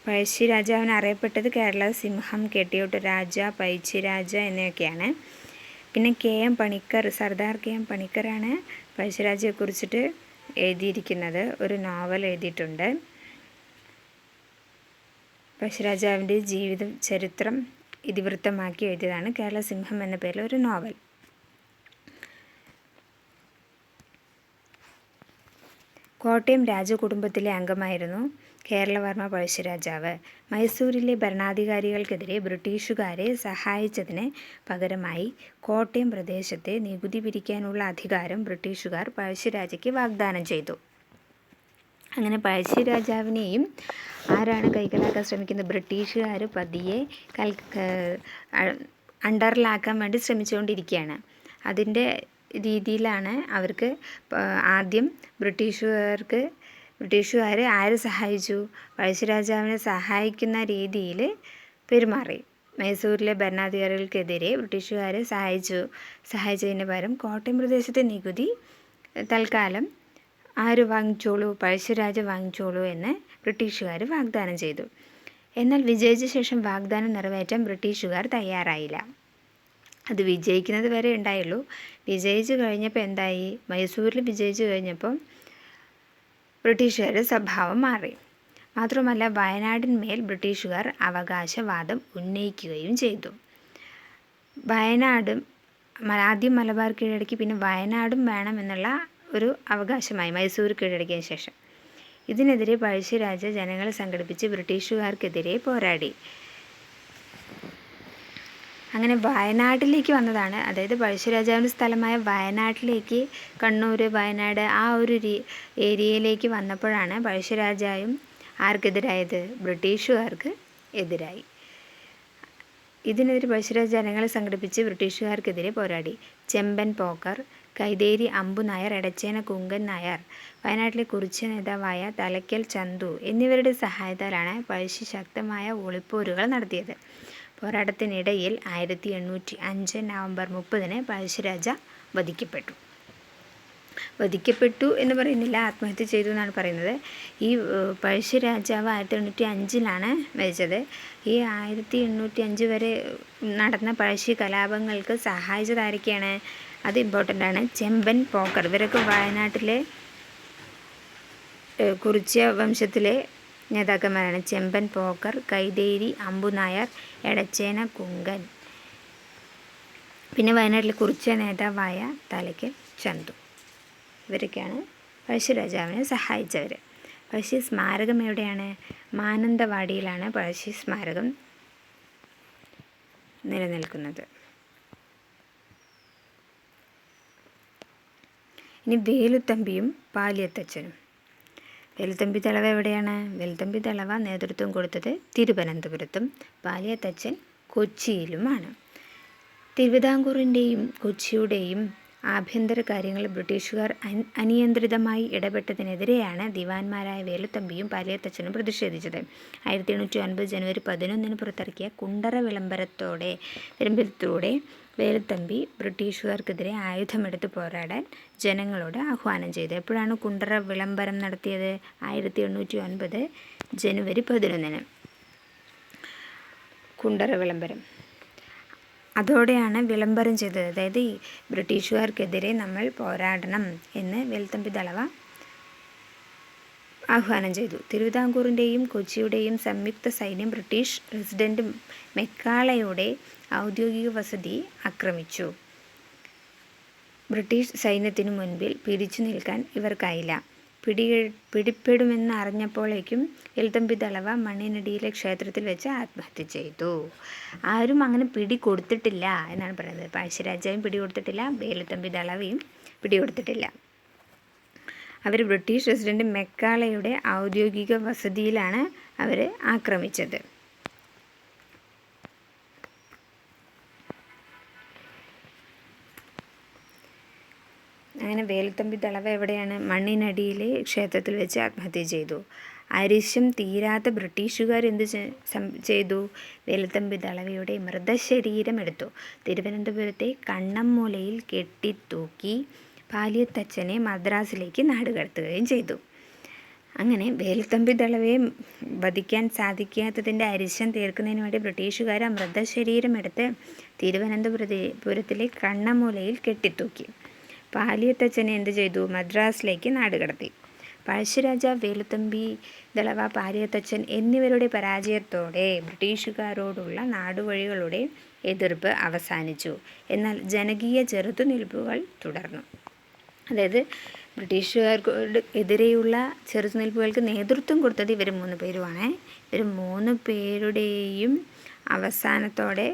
പഴശ്ശി രാജാവിന് അറിയപ്പെട്ടത് കേരള സിംഹം, കെട്ടിയോട്ട് രാജ, പഴശ്ശിരാജ എന്നിവയൊക്കെയാണ്. പിന്നെ KM പണിക്കർ, സർദാർ KM പണിക്കറാണ് പഴശ്ശിരാജയെക്കുറിച്ചിട്ട് എഴുതിയിരിക്കുന്നത്. ഒരു നോവൽ എഴുതിയിട്ടുണ്ട്. പഴശ്ശിരാജാവിൻ്റെ ജീവിതം ചരിത്രം ഇതിവൃത്തമാക്കി എഴുതിയതാണ് കേരള സിംഹം എന്ന പേരിൽ ഒരു നോവൽ. കോട്ടയം രാജകുടുംബത്തിലെ അംഗമായിരുന്നു കേരളവർമ്മ പഴശ്ശിരാജാവ്. മൈസൂരിലെ ഭരണാധികാരികൾക്കെതിരെ ബ്രിട്ടീഷുകാരെ സഹായിച്ചതിന് പകരമായി കോട്ടയം പ്രദേശത്തെ നികുതി പിരിക്കാനുള്ള അധികാരം ബ്രിട്ടീഷുകാർ പഴശ്ശിരാജയ്ക്ക് വാഗ്ദാനം ചെയ്തു. അങ്ങനെ പഴശ്ശിരാജാവിനെയും ആരാണ് കൈക്കലാക്കാൻ ശ്രമിക്കുന്നത്? ബ്രിട്ടീഷുകാർ പതിയെ അണ്ടറിലാക്കാൻ വേണ്ടി ശ്രമിച്ചുകൊണ്ടിരിക്കുകയാണ്. അതിൻ്റെ രീതിയിലാണ് അവർക്ക് ആദ്യം ബ്രിട്ടീഷുകാർ ആരെ സഹായിച്ചു? പഴശ്ശിരാജാവിനെ സഹായിക്കുന്ന രീതിയിൽ പെരുമാറി. മൈസൂരിലെ ഭരണാധികാരികൾക്കെതിരെ ബ്രിട്ടീഷുകാരെ സഹായിച്ചതിന് പകരം കോട്ടയം പ്രദേശത്തെ നികുതി തൽക്കാലം ആര് വാങ്ങിച്ചോളൂ? പഴശ്ശിരാജ വാങ്ങിച്ചോളൂ എന്ന് ബ്രിട്ടീഷുകാർ വാഗ്ദാനം ചെയ്തു. എന്നാൽ വിജയിച്ച ശേഷം വാഗ്ദാനം നിറവേറ്റാൻ ബ്രിട്ടീഷുകാർ തയ്യാറായില്ല. അത് വിജയിക്കുന്നത് വരെ ഉണ്ടായുള്ളൂ. വിജയിച്ചു കഴിഞ്ഞപ്പോൾ എന്തായി? മൈസൂരിൽ വിജയിച്ചു കഴിഞ്ഞപ്പം ബ്രിട്ടീഷുകാരുടെ സ്വഭാവം മാറി. മാത്രമല്ല വയനാടിന്മേൽ ബ്രിട്ടീഷുകാർ അവകാശവാദം ഉന്നയിക്കുകയും ചെയ്തു. ആദ്യം മലബാർ കീഴടക്കി, പിന്നെ വയനാടും വേണമെന്നുള്ള ഒരു അവകാശമായി മൈസൂർ കീഴടക്കിയ ശേഷം. ഇതിനെതിരെ പഴശ്ശിരാജ ജനങ്ങളെ സംഘടിപ്പിച്ച് ബ്രിട്ടീഷുകാർക്കെതിരെ പോരാടി. അങ്ങനെ വയനാട്ടിലേക്ക് വന്നതാണ്. അതായത് പഴശ്ശിരാജാവിൻ്റെ സ്ഥലമായ വയനാട്ടിലേക്ക്, കണ്ണൂർ, വയനാട് ആ ഒരു ഏരിയയിലേക്ക് വന്നപ്പോഴാണ് പഴശ്ശിരാജാവും ആർക്കെതിരായത്? ബ്രിട്ടീഷുകാർക്ക് എതിരായി. ഇതിനെതിരെ പഴശ്ശിരാജ ജനങ്ങളെ സംഘടിപ്പിച്ച് ബ്രിട്ടീഷുകാർക്കെതിരെ പോരാടി. ചെമ്പൻ പോക്കർ, കൈതേരി അമ്പു നായർ, എടച്ചേന കുങ്കൻ നായർ, വയനാട്ടിലെ കുറിച്യ നേതാവായ തലയ്ക്കൽ ചന്തു എന്നിവരുടെ സഹായത്താലാണ് പഴശ്ശി ശക്തമായ ഒളിപ്പോരുകൾ നടത്തിയത്. പോരാട്ടത്തിനിടയിൽ 1805 നവംബർ 30 പഴശ്ശിരാജ വധിക്കപ്പെട്ടു എന്ന് പറയുന്നില്ല, ആത്മഹത്യ ചെയ്തു എന്നാണ് പറയുന്നത്. ഈ പഴശ്ശിരാജാവ് 1805 മരിച്ചത്. ഈ 1805 വരെ നടന്ന പഴശ്ശി കലാപങ്ങൾക്ക് സഹായിച്ചത് ആരൊക്കെയാണ്? അത് ഇമ്പോർട്ടൻ്റ് ആണ്. ചെമ്പൻ പോക്കർ, ഇവരൊക്കെ വയനാട്ടിലെ കുറിച്യ വംശത്തിലെ നേതാക്കന്മാരാണ്. ചെമ്പൻ പോക്കർ, കൈതേരി അമ്പു നായർ, എടച്ചേന കുങ്കൻ, പിന്നെ വയനാട്ടിലെ കുറിച്യ നേതാവായ തലയ്ക്കൽ ചന്തു. ഇവരൊക്കെയാണ് പഴശ്ശിരാജാവിനെ സഹായിച്ചവർ. പഴശ്ശി സ്മാരകം എവിടെയാണ്? മാനന്തവാടിയിലാണ് പഴശ്ശി സ്മാരകം നിലനിൽക്കുന്നത്. ഇനി വേലുത്തമ്പിയും പാലിയത്തച്ഛനും. വേലുത്തമ്പി ദളവ എവിടെയാണ്? വേലുത്തമ്പി ദളവ നേതൃത്വം കൊടുത്തത് തിരുവനന്തപുരത്തും പാലിയത്തച്ഛൻ കൊച്ചിയിലുമാണ്. തിരുവിതാംകൂറിൻ്റെയും കൊച്ചിയുടെയും ആഭ്യന്തര കാര്യങ്ങളിൽ ബ്രിട്ടീഷുകാർ അനിയന്ത്രിതമായി ഇടപെട്ടതിനെതിരെയാണ് ദിവാൻമാരായ വേലുത്തമ്പിയും പാലിയത്തച്ഛനും പ്രതിഷേധിച്ചത്. 1809 ജനുവരി 11 പുറത്തിറക്കിയ കുണ്ടറ വിളംബരത്തിലൂടെ വേലുത്തമ്പി ബ്രിട്ടീഷുകാർക്കെതിരെ ആയുധമെടുത്ത് പോരാടാൻ ജനങ്ങളോട് ആഹ്വാനം ചെയ്തു. എപ്പോഴാണ് കുണ്ടറ വിളംബരം നടത്തിയത്? 1809 ജനുവരി 11 കുണ്ടറ വിളംബരം. അതോടെയാണ് വിളംബരം ചെയ്തത്. അതായത് ഈ ബ്രിട്ടീഷുകാർക്കെതിരെ നമ്മൾ പോരാടണം എന്ന് വേലുത്തമ്പി ദളവ ആഹ്വാനം ചെയ്തു. തിരുവിതാംകൂറിൻ്റെയും കൊച്ചിയുടെയും സംയുക്ത സൈന്യം ബ്രിട്ടീഷ് റെസിഡൻറ്റ് മെക്കാളയുടെ ഔദ്യോഗിക വസതി ആക്രമിച്ചു. ബ്രിട്ടീഷ് സൈന്യത്തിനു മുൻപിൽ പിടിച്ചു നിൽക്കാൻ ഇവർക്കായില്ല. പിടിപ്പെടുമെന്ന് അറിഞ്ഞപ്പോഴേക്കും വേലുത്തമ്പി ദളവ മണ്ണിനടിയിലെ ക്ഷേത്രത്തിൽ വെച്ച് ആത്മഹത്യ ചെയ്തു. ആരും അങ്ങനെ പിടി കൊടുത്തിട്ടില്ല എന്നാണ് പറയുന്നത്. പഴശ്ശിരാജാവും പിടികൊടുത്തിട്ടില്ല, വേലുത്തമ്പി ദളവയും പിടികൊടുത്തിട്ടില്ല. അവർ ബ്രിട്ടീഷ് റെസിഡൻറ്റ് മെക്കാളയുടെ ഔദ്യോഗിക വസതിയിലാണ് അവർ ആക്രമിച്ചത്. അങ്ങനെ വേലുത്തമ്പി ദളവ എവിടെയാണ്? മണ്ണിനടിയിലെ ക്ഷേത്രത്തിൽ വെച്ച് ആത്മഹത്യ ചെയ്തു. അരിശം തീരാത്ത ബ്രിട്ടീഷുകാർ എന്ത് ചെയ്തു? വേലുത്തമ്പി ദളവയുടെ മൃതശരീരം എടുത്തു തിരുവനന്തപുരത്തെ കണ്ണമ്മൂലയിൽ കെട്ടിത്തൂക്കി പാലിയത്തച്ഛനെ മദ്രാസിലേക്ക് നാടുകടത്തുകയും ചെയ്തു. അങ്ങനെ വേലുത്തമ്പി ദളവയെ വധിക്കാൻ സാധിക്കാത്തതിൻ്റെ അരിശം തീർക്കുന്നതിന് വേണ്ടി ബ്രിട്ടീഷുകാർ ആ മൃതശരീരം എടുത്ത് തിരുവനന്തപുരത്തിലെ കണ്ണമ്മൂലയിൽ കെട്ടിത്തൂക്കി. പാലിയത്തച്ഛനെ എന്ത് ചെയ്തു? മദ്രാസിലേക്ക് നാടുകടത്തി. പഴശ്ശിരാജാവ്, വേലുത്തമ്പി ദളവ, പാലിയത്തച്ഛൻ എന്നിവരുടെ പരാജയത്തോടെ ബ്രിട്ടീഷുകാരോടുള്ള നാടുവഴികളുടെ എതിർപ്പ് അവസാനിച്ചു. എന്നാൽ ജനകീയ ചെറുത്തുനിൽപ്പുകൾ തുടർന്നു. അതായത് ബ്രിട്ടീഷുകാർക്ക് എതിരെയുള്ള ചെറുത്തുനിൽപ്പുകൾക്ക് നേതൃത്വം കൊടുത്തത് ഇവർ 3 പേരുമാണ്. ഇവർ 3 പേരുടെയും അവസാനത്തോടെ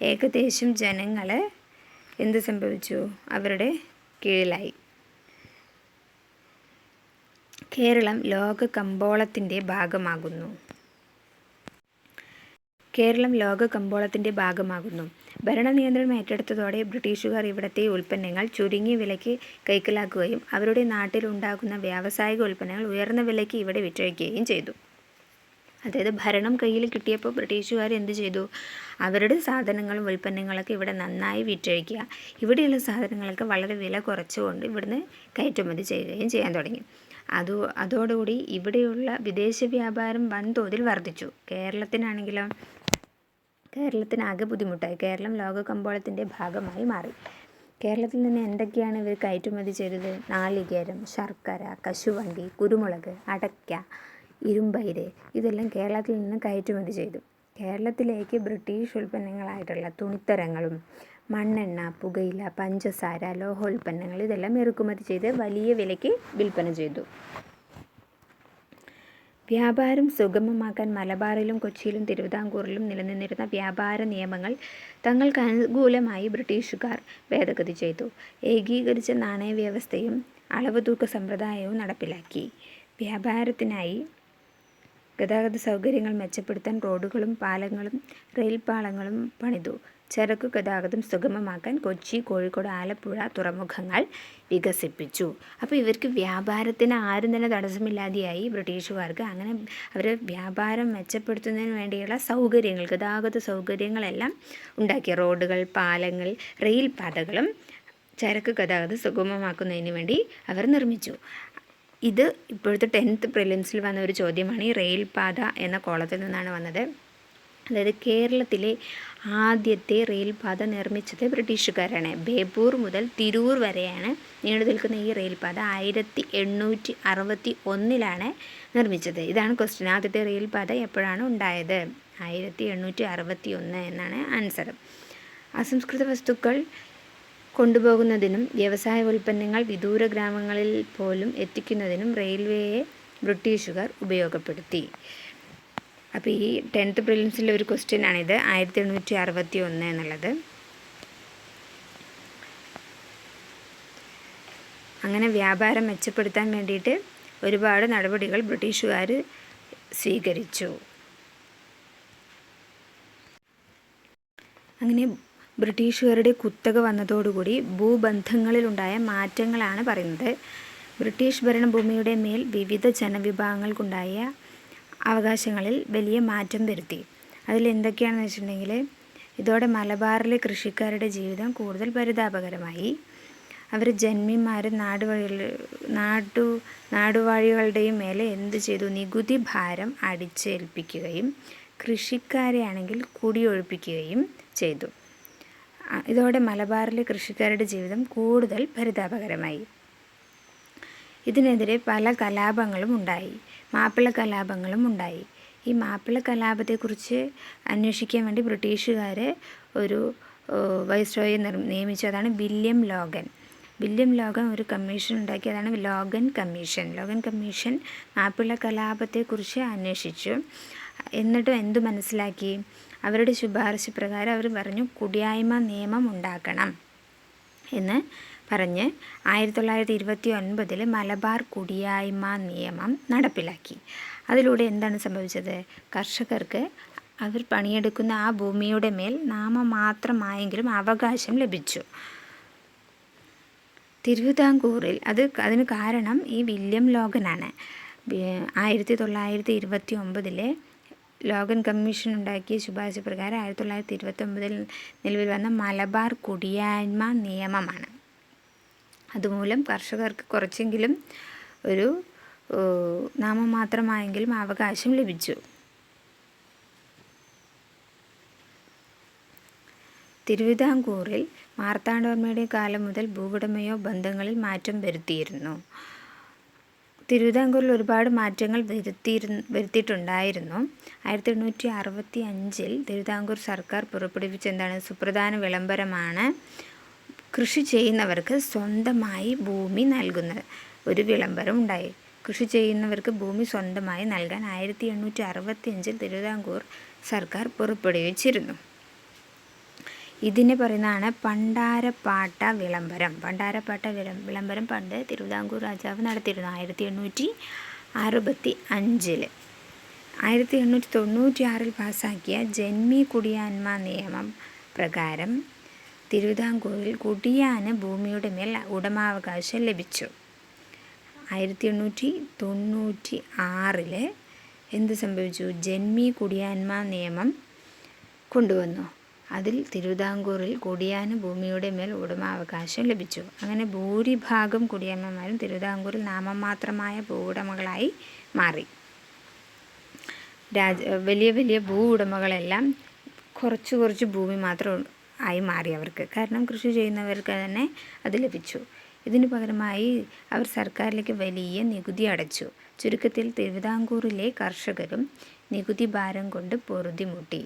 ഏകദേശം ജനങ്ങൾ എന്ത് സംഭവിച്ചു? അവരുടെ കീഴിലായി. കേരളം ലോക കമ്പോളത്തിൻ്റെ ഭാഗമാകുന്നു. ഭരണനിയന്ത്രണം ഏറ്റെടുത്തതോടെ ബ്രിട്ടീഷുകാർ ഇവിടുത്തെ ഉൽപ്പന്നങ്ങൾ ചുരുങ്ങിയ വിലയ്ക്ക് കൈക്കലാക്കുകയും അവരുടെ നാട്ടിലുണ്ടാകുന്ന വ്യാവസായിക ഉൽപ്പന്നങ്ങൾ ഉയർന്ന വിലയ്ക്ക് ഇവിടെ വിറ്റഴിക്കുകയും ചെയ്തു. അതായത് ഭരണം കയ്യിൽ കിട്ടിയപ്പോൾ ബ്രിട്ടീഷുകാർ എന്ത് ചെയ്തു? അവരുടെ സാധനങ്ങളും ഉൽപ്പന്നങ്ങളൊക്കെ ഇവിടെ നന്നായി വിറ്റഴിക്കുക, ഇവിടെയുള്ള സാധനങ്ങൾക്ക് വളരെ വില കുറച്ചുകൊണ്ട് ഇവിടുന്ന് കയറ്റുമതി ചെയ്യുകയും ചെയ്യാൻ തുടങ്ങി. അതോടുകൂടി ഇവിടെയുള്ള വിദേശ വ്യാപാരം വൻതോതിൽ വർദ്ധിച്ചു. കേരളത്തിനാകെ ബുദ്ധിമുട്ടായി. കേരളം ലോക കമ്പോളത്തിൻ്റെ ഭാഗമായി മാറി. കേരളത്തിൽ നിന്ന് എന്തൊക്കെയാണ് ഇവർ കയറ്റുമതി ചെയ്തത്? നാളികേരം, ശർക്കര, കശുവണ്ടി, കുരുമുളക്, അടയ്ക്ക, ഇരുമ്പയിര് ഇതെല്ലാം കേരളത്തിൽ നിന്ന് കയറ്റുമതി ചെയ്തു. കേരളത്തിലേക്ക് ബ്രിട്ടീഷ് ഉൽപ്പന്നങ്ങളായിട്ടുള്ള തുണിത്തരങ്ങളും മണ്ണെണ്ണ, പുകയില, പഞ്ചസാര, ലോഹോൽപ്പന്നങ്ങൾ ഇതെല്ലാം ഇറക്കുമതി ചെയ്ത് വലിയ വിലയ്ക്ക് വിൽപ്പന ചെയ്തു. വ്യാപാരം സുഗമമാക്കാൻ മലബാറിലും കൊച്ചിയിലും തിരുവിതാംകൂറിലും നിലനിന്നിരുന്ന വ്യാപാര നിയമങ്ങൾ തങ്ങൾക്ക് അനുകൂലമായി ബ്രിട്ടീഷുകാർ ഭേദഗതി ചെയ്തു. ഏകീകരിച്ച നാണയവ്യവസ്ഥയും അളവ് തൂക്ക സമ്പ്രദായവും നടപ്പിലാക്കി. വ്യാപാരത്തിനായി ഗതാഗത സൗകര്യങ്ങൾ മെച്ചപ്പെടുത്താൻ റോഡുകളും പാലങ്ങളും റെയിൽപാളങ്ങളും പണിതു. ചരക്കു ഗതാഗതം സുഗമമാക്കാൻ കൊച്ചി, കോഴിക്കോട്, ആലപ്പുഴ തുറമുഖങ്ങൾ വികസിപ്പിച്ചു. അപ്പോൾ ഇവർക്ക് വ്യാപാരത്തിന് ആരും തന്നെ തടസ്സമില്ലാതെയായി ബ്രിട്ടീഷുകാർക്ക്. അങ്ങനെ അവർ വ്യാപാരം മെച്ചപ്പെടുത്തുന്നതിന് വേണ്ടിയുള്ള സൗകര്യങ്ങൾ, ഗതാഗത സൗകര്യങ്ങളെല്ലാം ഉണ്ടാക്കി. റോഡുകൾ, പാലങ്ങൾ, റെയിൽ പാതകളും ചരക്ക് ഗതാഗതം സുഗമമാക്കുന്നതിന് വേണ്ടി അവർ നിർമ്മിച്ചു. ഇത് ഇപ്പോഴത്തെ 10th പ്രിലിംസിൽ വന്ന ഒരു ചോദ്യമാണ്. ഈ റെയിൽ പാത എന്ന കോളത്തിൽ നിന്നാണ് വന്നത്. അതായത് കേരളത്തിലെ ആദ്യത്തെ റെയിൽപാത നിർമ്മിച്ചത് ബ്രിട്ടീഷുകാരാണ്. ബേപ്പൂർ മുതൽ തിരൂർ വരെയാണ് നീണ്ടു നിൽക്കുന്ന ഈ റെയിൽപാത 1861 നിർമ്മിച്ചത്. ഇതാണ് ക്വസ്റ്റ്യൻ. ആദ്യത്തെ റെയിൽപാത എപ്പോഴാണ് ഉണ്ടായത്? 1861 എന്നാണ് ആൻസർ. അസംസ്കൃത വസ്തുക്കൾ കൊണ്ടുപോകുന്നതിനും വ്യവസായ ഉൽപ്പന്നങ്ങൾ വിദൂര ഗ്രാമങ്ങളിൽ പോലും എത്തിക്കുന്നതിനും റെയിൽവേയെ ബ്രിട്ടീഷുകാർ ഉപയോഗപ്പെടുത്തി. അപ്പോൾ ഈ 10th പ്രിലിംസിലെ ഒരു ക്വസ്റ്റ്യൻ ആണിത്, 1861 എന്നുള്ളത്. അങ്ങനെ വ്യാപാരം മെച്ചപ്പെടുത്താൻ വേണ്ടിയിട്ട് ഒരുപാട് നടപടികൾ ബ്രിട്ടീഷുകാർ സ്വീകരിച്ചു. അങ്ങനെ ബ്രിട്ടീഷുകാരുടെ കുത്തക വന്നതോടുകൂടി ഭൂബന്ധങ്ങളിലുണ്ടായ മാറ്റങ്ങളാണ് പറയുന്നത്. ബ്രിട്ടീഷ് ഭരണഭൂമിയുടെ മേൽ വിവിധ ജനവിഭാഗങ്ങൾക്കുണ്ടായ അവകാശങ്ങളിൽ വലിയ മാറ്റം വരുത്തി. അതിലെന്തൊക്കെയാണെന്ന് വെച്ചിട്ടുണ്ടെങ്കിൽ, ഇതോടെ മലബാറിലെ കൃഷിക്കാരുടെ ജീവിതം കൂടുതൽ പരിതാപകരമായി. അവർ ജന്മിമാരും നാടുവാഴികളുടെയും മേലെ എന്ത് ചെയ്തു? നികുതി ഭാരം അടിച്ചേൽപ്പിക്കുകയും കൃഷിക്കാരെ ആണെങ്കിൽ കുടിയൊഴിപ്പിക്കുകയും ചെയ്തു. ഇതോടെ മലബാറിലെ കൃഷിക്കാരുടെ ജീവിതം കൂടുതൽ പരിതാപകരമായി. ഇതിനെതിരെ പല കലാപങ്ങളും ഉണ്ടായി. മാപ്പിള കലാപങ്ങളും ഉണ്ടായി. ഈ മാപ്പിള കലാപത്തെക്കുറിച്ച് അന്വേഷിക്കാൻ വേണ്ടി ബ്രിട്ടീഷുകാർ ഒരു വൈസ്രോയെ നിയമിച്ചു. അതാണ് വില്യം ലോഗൻ ഒരു കമ്മീഷൻ ഉണ്ടാക്കി. അതാണ് ലോഗൻ കമ്മീഷൻ മാപ്പിള കലാപത്തെക്കുറിച്ച് അന്വേഷിച്ചു. എന്നിട്ടും എന്തു മനസ്സിലാക്കി? അവരുടെ ശുപാർശ പ്രകാരം അവർ പറഞ്ഞു, കുടിയായ്മ നിയമം ഉണ്ടാക്കണം എന്ന് പറഞ്ഞ് 1929 മലബാർ കുടിയായ്മ നിയമം നടപ്പിലാക്കി. അതിലൂടെ എന്താണ് സംഭവിച്ചത്? കർഷകർക്ക് അവർ പണിയെടുക്കുന്ന ആ ഭൂമിയുടെ മേൽ നാമമാത്രമായെങ്കിലും അവകാശം ലഭിച്ചു. തിരുവിതാംകൂറിൽ അതിന് കാരണം ഈ വില്യം ലോഗനാണ്. 1929 ലോഗൻ കമ്മീഷൻ ഉണ്ടാക്കിയ ശുപാർശ പ്രകാരം 1929 നിലവിൽ വന്ന മലബാർ കുടിയായ്മ നിയമമാണ്. അതുമൂലം കർഷകർക്ക് കുറച്ചെങ്കിലും ഒരു നാമമാത്രമായെങ്കിലും അവകാശം ലഭിച്ചു. തിരുവിതാംകൂറിൽ മാർത്താണ്ഡവർമ്മയുടെ കാലം മുതൽ ഭൂവുടമയോ ബന്ധങ്ങളിൽ മാറ്റം വരുത്തിയിരുന്നു. തിരുവിതാംകൂറിൽ ഒരുപാട് മാറ്റങ്ങൾ വരുത്തിയിട്ടുണ്ടായിരുന്നു. 1865 തിരുവിതാംകൂർ സർക്കാർ പുറപ്പെടുവിച്ച സുപ്രധാന വിളംബരമാണ് കൃഷി ചെയ്യുന്നവർക്ക് സ്വന്തമായി ഭൂമി നൽകുന്ന ഒരു വിളംബരം ഉണ്ടായി. കൃഷി ചെയ്യുന്നവർക്ക് ഭൂമി സ്വന്തമായി നൽകാൻ 1865 തിരുവിതാംകൂർ സർക്കാർ പുറപ്പെടുവിച്ചിരുന്നു. ഇതിനെ പറയുന്നതാണ് പണ്ടാരപ്പാട്ട വിളംബരം. പണ്ടാരപ്പാട്ട വിളംബരം പണ്ട് തിരുവിതാംകൂർ രാജാവ് നടത്തിയിരുന്നു 1865. 1896 പാസാക്കിയ ജന്മി കുടിയാന്മ നിയമം പ്രകാരം തിരുവിതാംകൂറിൽ കുടിയാന് ഭൂമിയുടെ മേൽ ഉടമാവകാശം ലഭിച്ചു. 1896 എന്ത് സംഭവിച്ചു? ജന്മി കുടിയാന്മ നിയമം കൊണ്ടുവന്നു. അതിൽ തിരുവിതാംകൂറിൽ കുടിയാന് ഭൂമിയുടെ മേൽ ഉടമാവകാശം ലഭിച്ചു. അങ്ങനെ ഭൂരിഭാഗം കുടിയാന്മാരും തിരുവിതാംകൂറിൽ നാമമാത്രമായ ഭൂവുടമകളായി മാറി. വലിയ വലിയ ഭൂ ഉടമകളെല്ലാം കുറച്ച് ഭൂമി മാത്രം ആയി മാറി അവർക്ക്. കാരണം കൃഷി ചെയ്യുന്നവർക്ക് തന്നെ അത് ലഭിച്ചു. ഇതിനു പകരമായി അവർ സർക്കാരിലേക്ക് വലിയ നികുതി അടച്ചു. ചുരുക്കത്തിൽ തിരുവിതാംകൂറിലെ കർഷകരും നികുതി ഭാരം കൊണ്ട് പൊറുതിമുട്ടി.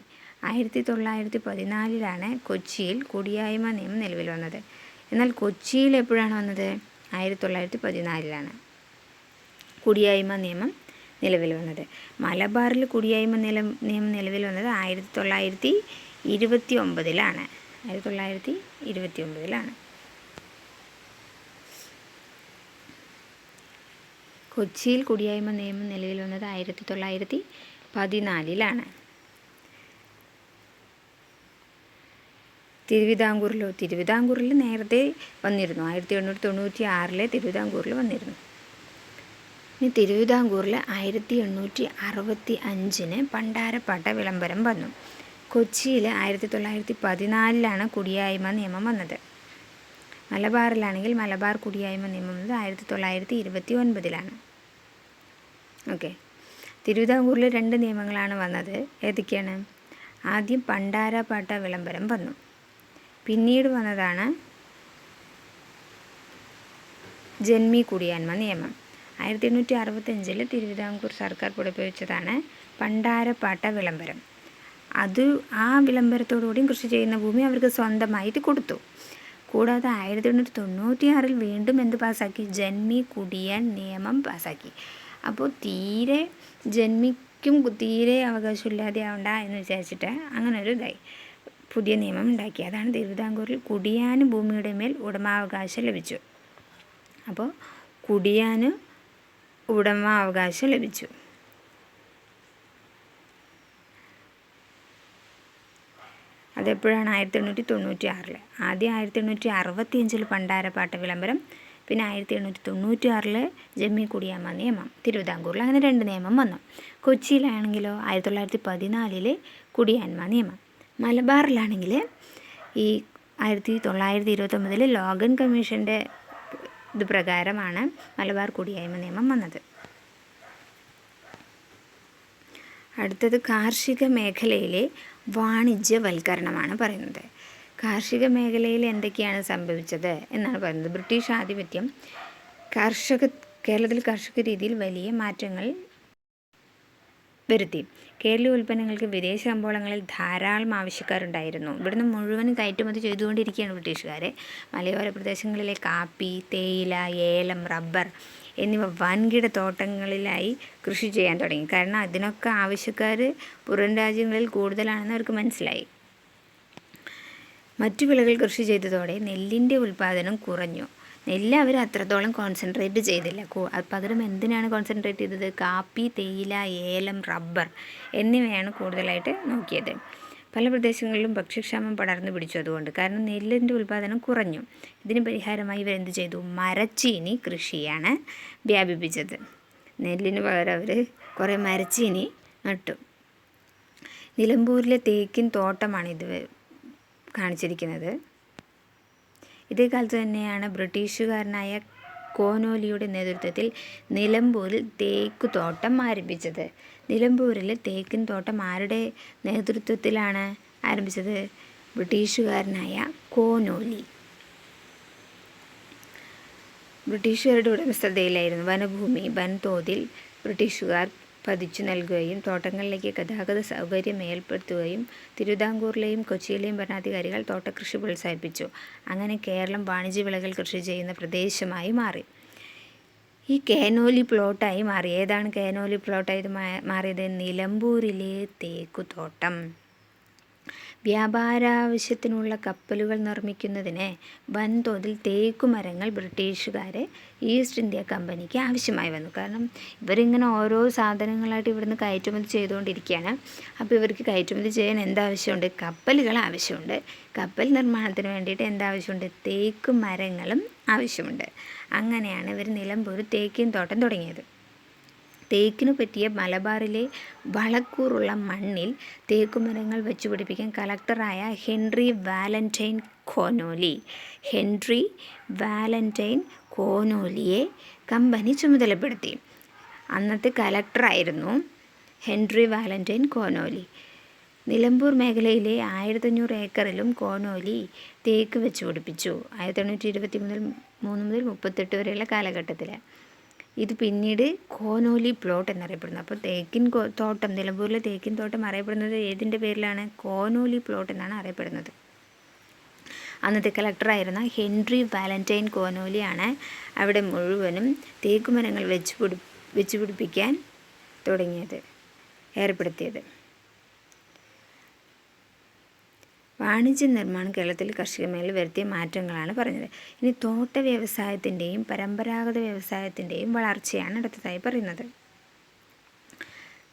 1914 കൊച്ചിയിൽ കുടിയായ്മ നിയമം നിലവിൽ വന്നത്. എന്നാൽ കൊച്ചിയിൽ എപ്പോഴാണ് വന്നത്? 1914 കുടിയായ്മ നിയമം നിലവിൽ വന്നത്. മലബാറിൽ കുടിയായ്മ നിയമം നിലവിൽ വന്നത് 1929 1929 കൊച്ചിയിൽ കുടിയായ്മ നിയമം നിലവിൽ വന്നത് 1914. തിരുവിതാംകൂറിൽ നേരത്തെ വന്നിരുന്നു. 1896 തിരുവിതാംകൂറിൽ വന്നിരുന്നു. ഇനി തിരുവിതാംകൂറിൽ 1865 പണ്ടാരപ്പാട്ട വിളംബരം വന്നു. കൊച്ചിയിൽ 1914 കുടിയായ്മ നിയമം വന്നത്. മലബാറിലാണെങ്കിൽ മലബാർ കുടിയായ്മ നിയമം വന്നത് 1929. ഓക്കെ. തിരുവിതാംകൂറിൽ 2 നിയമങ്ങളാണ് വന്നത്. ഏതൊക്കെയാണ്? ആദ്യം പണ്ടാരപ്പാട്ട വിളംബരം വന്നു. പിന്നീട് വന്നതാണ് ജന്മി കുടിയാന്മ നിയമം. 1865 തിരുവിതാംകൂർ സർക്കാർ പുറപ്പെടുവിച്ചതാണ് പണ്ടാരപ്പാട്ട വിളംബരം. ആ വിളംബരത്തോടുകൂടി കൃഷി ചെയ്യുന്ന ഭൂമി അവർക്ക് സ്വന്തമായിട്ട് കൊടുത്തു. കൂടാതെ 1896 വീണ്ടും എന്ത് പാസ്സാക്കി? ജന്മി കുടിയാൻ നിയമം പാസ്സാക്കി. അപ്പോൾ ജന്മിക്കും തീരെ അവകാശമില്ലാതെ ആവണ്ട എന്ന് വിചാരിച്ചിട്ട് അങ്ങനെ ഒരു പുതിയ നിയമം ഉണ്ടാക്കി. അതാണ് തിരുവിതാംകൂറിൽ കുടിയാന് ഭൂമിയുടെ മേൽ ഉടമാവകാശം ലഭിച്ചു. അപ്പോൾ കുടിയാന് ഉടമാവകാശം ലഭിച്ചു. അതെപ്പോഴാണ്? 1896. ആദ്യം 1865 പണ്ടാരപ്പാട്ട വിളംബരം, പിന്നെ 1896 ജന്മി കുടിയാന്മ നിയമം. തിരുവിതാംകൂറിൽ അങ്ങനെ 2 നിയമം വന്നു. കൊച്ചിയിലാണെങ്കിലോ 1914 കുടിയാന്മ നിയമം. മലബാറിലാണെങ്കിൽ ഈ 1929 ലോഗൻ കമ്മീഷൻ്റെ ഇത് പ്രകാരമാണ് മലബാർ കുടിയായ്മ നിയമം വന്നത്. അടുത്തത് കാർഷിക മേഖലയിലെ വാണിജ്യവൽക്കരണമാണ് പറയുന്നത്. കാർഷിക മേഖലയിൽ എന്തൊക്കെയാണ് സംഭവിച്ചത് എന്നാണ് പറയുന്നത്. ബ്രിട്ടീഷ് ആധിപത്യം കേരളത്തിൽ കർഷക രീതിയിൽ വലിയ മാറ്റങ്ങൾ വരുത്തി. കേരളീയ ഉൽപ്പന്നങ്ങൾക്ക് വിദേശ കമ്പോളങ്ങളിൽ ധാരാളം ആവശ്യക്കാരുണ്ടായിരുന്നു. ഇവിടുന്ന് മുഴുവനും കയറ്റുമതി ചെയ്തുകൊണ്ടിരിക്കുകയാണ് ബ്രിട്ടീഷുകാർ. മലയോര പ്രദേശങ്ങളിലെ കാപ്പി, തേയില, ഏലം, റബ്ബർ എന്നിവ വൻകിട തോട്ടങ്ങളിലായി കൃഷി ചെയ്യാൻ തുടങ്ങി. കാരണം അതിനൊക്കെ ആവശ്യക്കാർ പുറം രാജ്യങ്ങളിൽ കൂടുതലാണെന്ന് അവർക്ക് മനസ്സിലായി. മറ്റു വിളകൾ കൃഷി ചെയ്തതോടെ നെല്ലിൻ്റെ ഉൽപ്പാദനം കുറഞ്ഞു. നെല്ല് അവർ അത്രത്തോളം കോൺസെൻട്രേറ്റ് ചെയ്തില്ല. പകരം എന്തിനാണ് കോൺസെൻട്രേറ്റ് ചെയ്തത്? കാപ്പി, തേയില, ഏലം, റബ്ബർ എന്നിവയാണ് കൂടുതലായിട്ട് നോക്കിയത്. പല പ്രദേശങ്ങളിലും ഭക്ഷ്യക്ഷാമം പടർന്നു പിടിച്ചു അതുകൊണ്ട്. കാരണം നെല്ലിൻ്റെ ഉൽപ്പാദനം കുറഞ്ഞു. ഇതിന് പരിഹാരമായി ഇവരെന്ത് ചെയ്തു? മരച്ചീനി കൃഷിയാണ് വ്യാപിപ്പിച്ചത്. നെല്ലിന് പകരം അവർ കുറേ മരച്ചീനി നട്ടു. നിലമ്പൂരിലെ തേക്കിൻ തോട്ടമാണ് ഇത് കാണിച്ചിരിക്കുന്നത്. ഇതേ കാലത്ത് തന്നെയാണ് ബ്രിട്ടീഷുകാരനായ കോനോലിയുടെ നേതൃത്വത്തിൽ നിലമ്പൂരിൽ തേക്കുതോട്ടം ആരംഭിച്ചത്. നിലമ്പൂരിൽ തേക്കിൻ തോട്ടം ആരുടെ നേതൃത്വത്തിലാണ് ആരംഭിച്ചത്? ബ്രിട്ടീഷുകാരനായ കോനോലി. ബ്രിട്ടീഷുകാരുടെ ഉടമസ്ഥതയിലായിരുന്നു വനഭൂമി വൻതോതിൽ ബ്രിട്ടീഷുകാർ പതിച്ചു നൽകുകയും തോട്ടങ്ങളിലേക്ക് ഗതാഗത സൗകര്യം ഏർപ്പെടുത്തുകയും തിരുവിതാംകൂറിലെയും കൊച്ചിയിലെയും ഭരണാധികാരികൾ തോട്ടകൃഷി പ്രോത്സാഹിപ്പിച്ചു. അങ്ങനെ കേരളം വാണിജ്യ വിളകൾ കൃഷി ചെയ്യുന്ന പ്രദേശമായി മാറി. ഈ കാനോലി പ്ലോട്ടായി മാറി. ഏതാണ് കാനോലി പ്ലോട്ടായി മാറിയത്? നിലമ്പൂരിലെ തേക്കുതോട്ടം. വ്യാപാരാവശ്യത്തിനുള്ള കപ്പലുകൾ നിർമ്മിക്കുന്നതിന് വൻതോതിൽ തേക്കുമരങ്ങൾ ബ്രിട്ടീഷുകാരെ ഈസ്റ്റ് ഇന്ത്യ കമ്പനിക്ക് ആവശ്യമായി വന്നു. കാരണം ഇവരിങ്ങനെ ഓരോ സാധനങ്ങളായിട്ട് ഇവിടുന്ന് കയറ്റുമതി ചെയ്തുകൊണ്ടിരിക്കുകയാണ്. അപ്പോൾ ഇവർക്ക് കയറ്റുമതി ചെയ്യാൻ എന്താവശ്യമുണ്ട്? കപ്പലുകൾ ആവശ്യമുണ്ട്. കപ്പൽ നിർമ്മാണത്തിന് വേണ്ടിയിട്ട് എന്താവശ്യമുണ്ട്? തേക്കുമരങ്ങളും ആവശ്യമുണ്ട്. അങ്ങനെയാണ് ഇവർ നിലമ്പൂർ തേക്കിൻ തോട്ടം തുടങ്ങിയത്. തേക്കിനു പറ്റിയ മലബാറിലെ വളക്കൂറുള്ള മണ്ണിൽ തേക്കുമരങ്ങൾ വെച്ചുപിടിപ്പിക്കാൻ കളക്ടറായ ഹെൻറി വാലന്റൈൻ കോനോലിയെ കമ്പനി ചുമതലപ്പെടുത്തി. അന്നത്തെ കളക്ടറായിരുന്നു ഹെൻറി വാലന്റൈൻ കോനോലി. നിലമ്പൂർ മേഖലയിലെ 1500 ഏക്കറിലും കോനോലി തേക്ക് വെച്ചുപിടിപ്പിച്ചു. 1823 മുതൽ 38 വരെയുള്ള കാലഘട്ടത്തിൽ. ഇത് പിന്നീട് കോനോലി പ്ലോട്ട് എന്നറിയപ്പെടുന്നു. അപ്പോൾ തേക്കിൻ തോട്ടം, നിലമ്പൂരിലെ തേക്കിൻ തോട്ടം അറിയപ്പെടുന്നത് ഏതിൻ്റെ പേരിലാണ്? കോനോലി പ്ലോട്ട് എന്നാണ് അറിയപ്പെടുന്നത്. അന്നത്തെ കളക്ടറായിരുന്ന ഹെൻറി വാലന്റൈൻ കോനോലിയാണ് അവിടെ മുഴുവനും തേക്കുമരങ്ങൾ വെച്ചുപിടിപ്പിക്കാൻ ഏർപ്പെടുത്തിയത്. വാണിജ്യ നിർമ്മാണം കേരളത്തിൽ കാർഷിക മേഖലയിൽ വരുത്തിയ മാറ്റങ്ങളാണ് പറഞ്ഞത്. ഇനി തോട്ട വ്യവസായത്തിൻ്റെയും പരമ്പരാഗത വ്യവസായത്തിൻ്റെയും വളർച്ചയാണ് അടുത്തതായി പറയുന്നത്.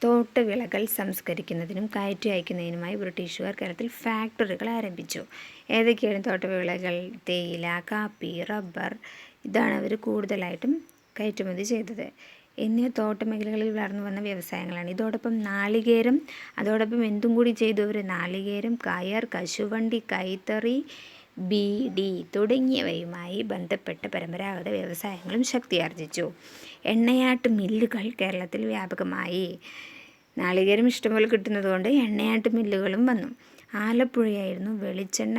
തോട്ടവിളകൾ സംസ്കരിക്കുന്നതിനും കയറ്റി അയക്കുന്നതിനുമായി ബ്രിട്ടീഷുകാർ കേരളത്തിൽ ഫാക്ടറികൾ ആരംഭിച്ചു. ഏതൊക്കെയാണ് തോട്ടവിളകൾ? തേയില, കാപ്പി, റബ്ബർ. ഇതാണ് അവർ കൂടുതലായിട്ടും കയറ്റുമതി ചെയ്തത്. എന്നീ തോട്ടമേഖലകളിൽ വളർന്നു വന്ന വ്യവസായങ്ങളാണ്. ഇതോടൊപ്പം നാളികേരം, അതോടൊപ്പം എന്തും കൂടി ചെയ്തു അവർ? നാളികേരം, കയർ, കശുവണ്ടി, കൈത്തറി, ബീഡി തുടങ്ങിയവയുമായി ബന്ധപ്പെട്ട പരമ്പരാഗത വ്യവസായങ്ങളും ശക്തിയാർജിച്ചു. എണ്ണയാട്ട് മില്ലുകൾ കേരളത്തിൽ വ്യാപകമായി. നാളികേരം ഇഷ്ടംപോലെ കിട്ടുന്നതുകൊണ്ട് എണ്ണയാട്ട് മില്ലുകളും വന്നു. ആലപ്പുഴയായിരുന്നു വെളിച്ചെണ്ണ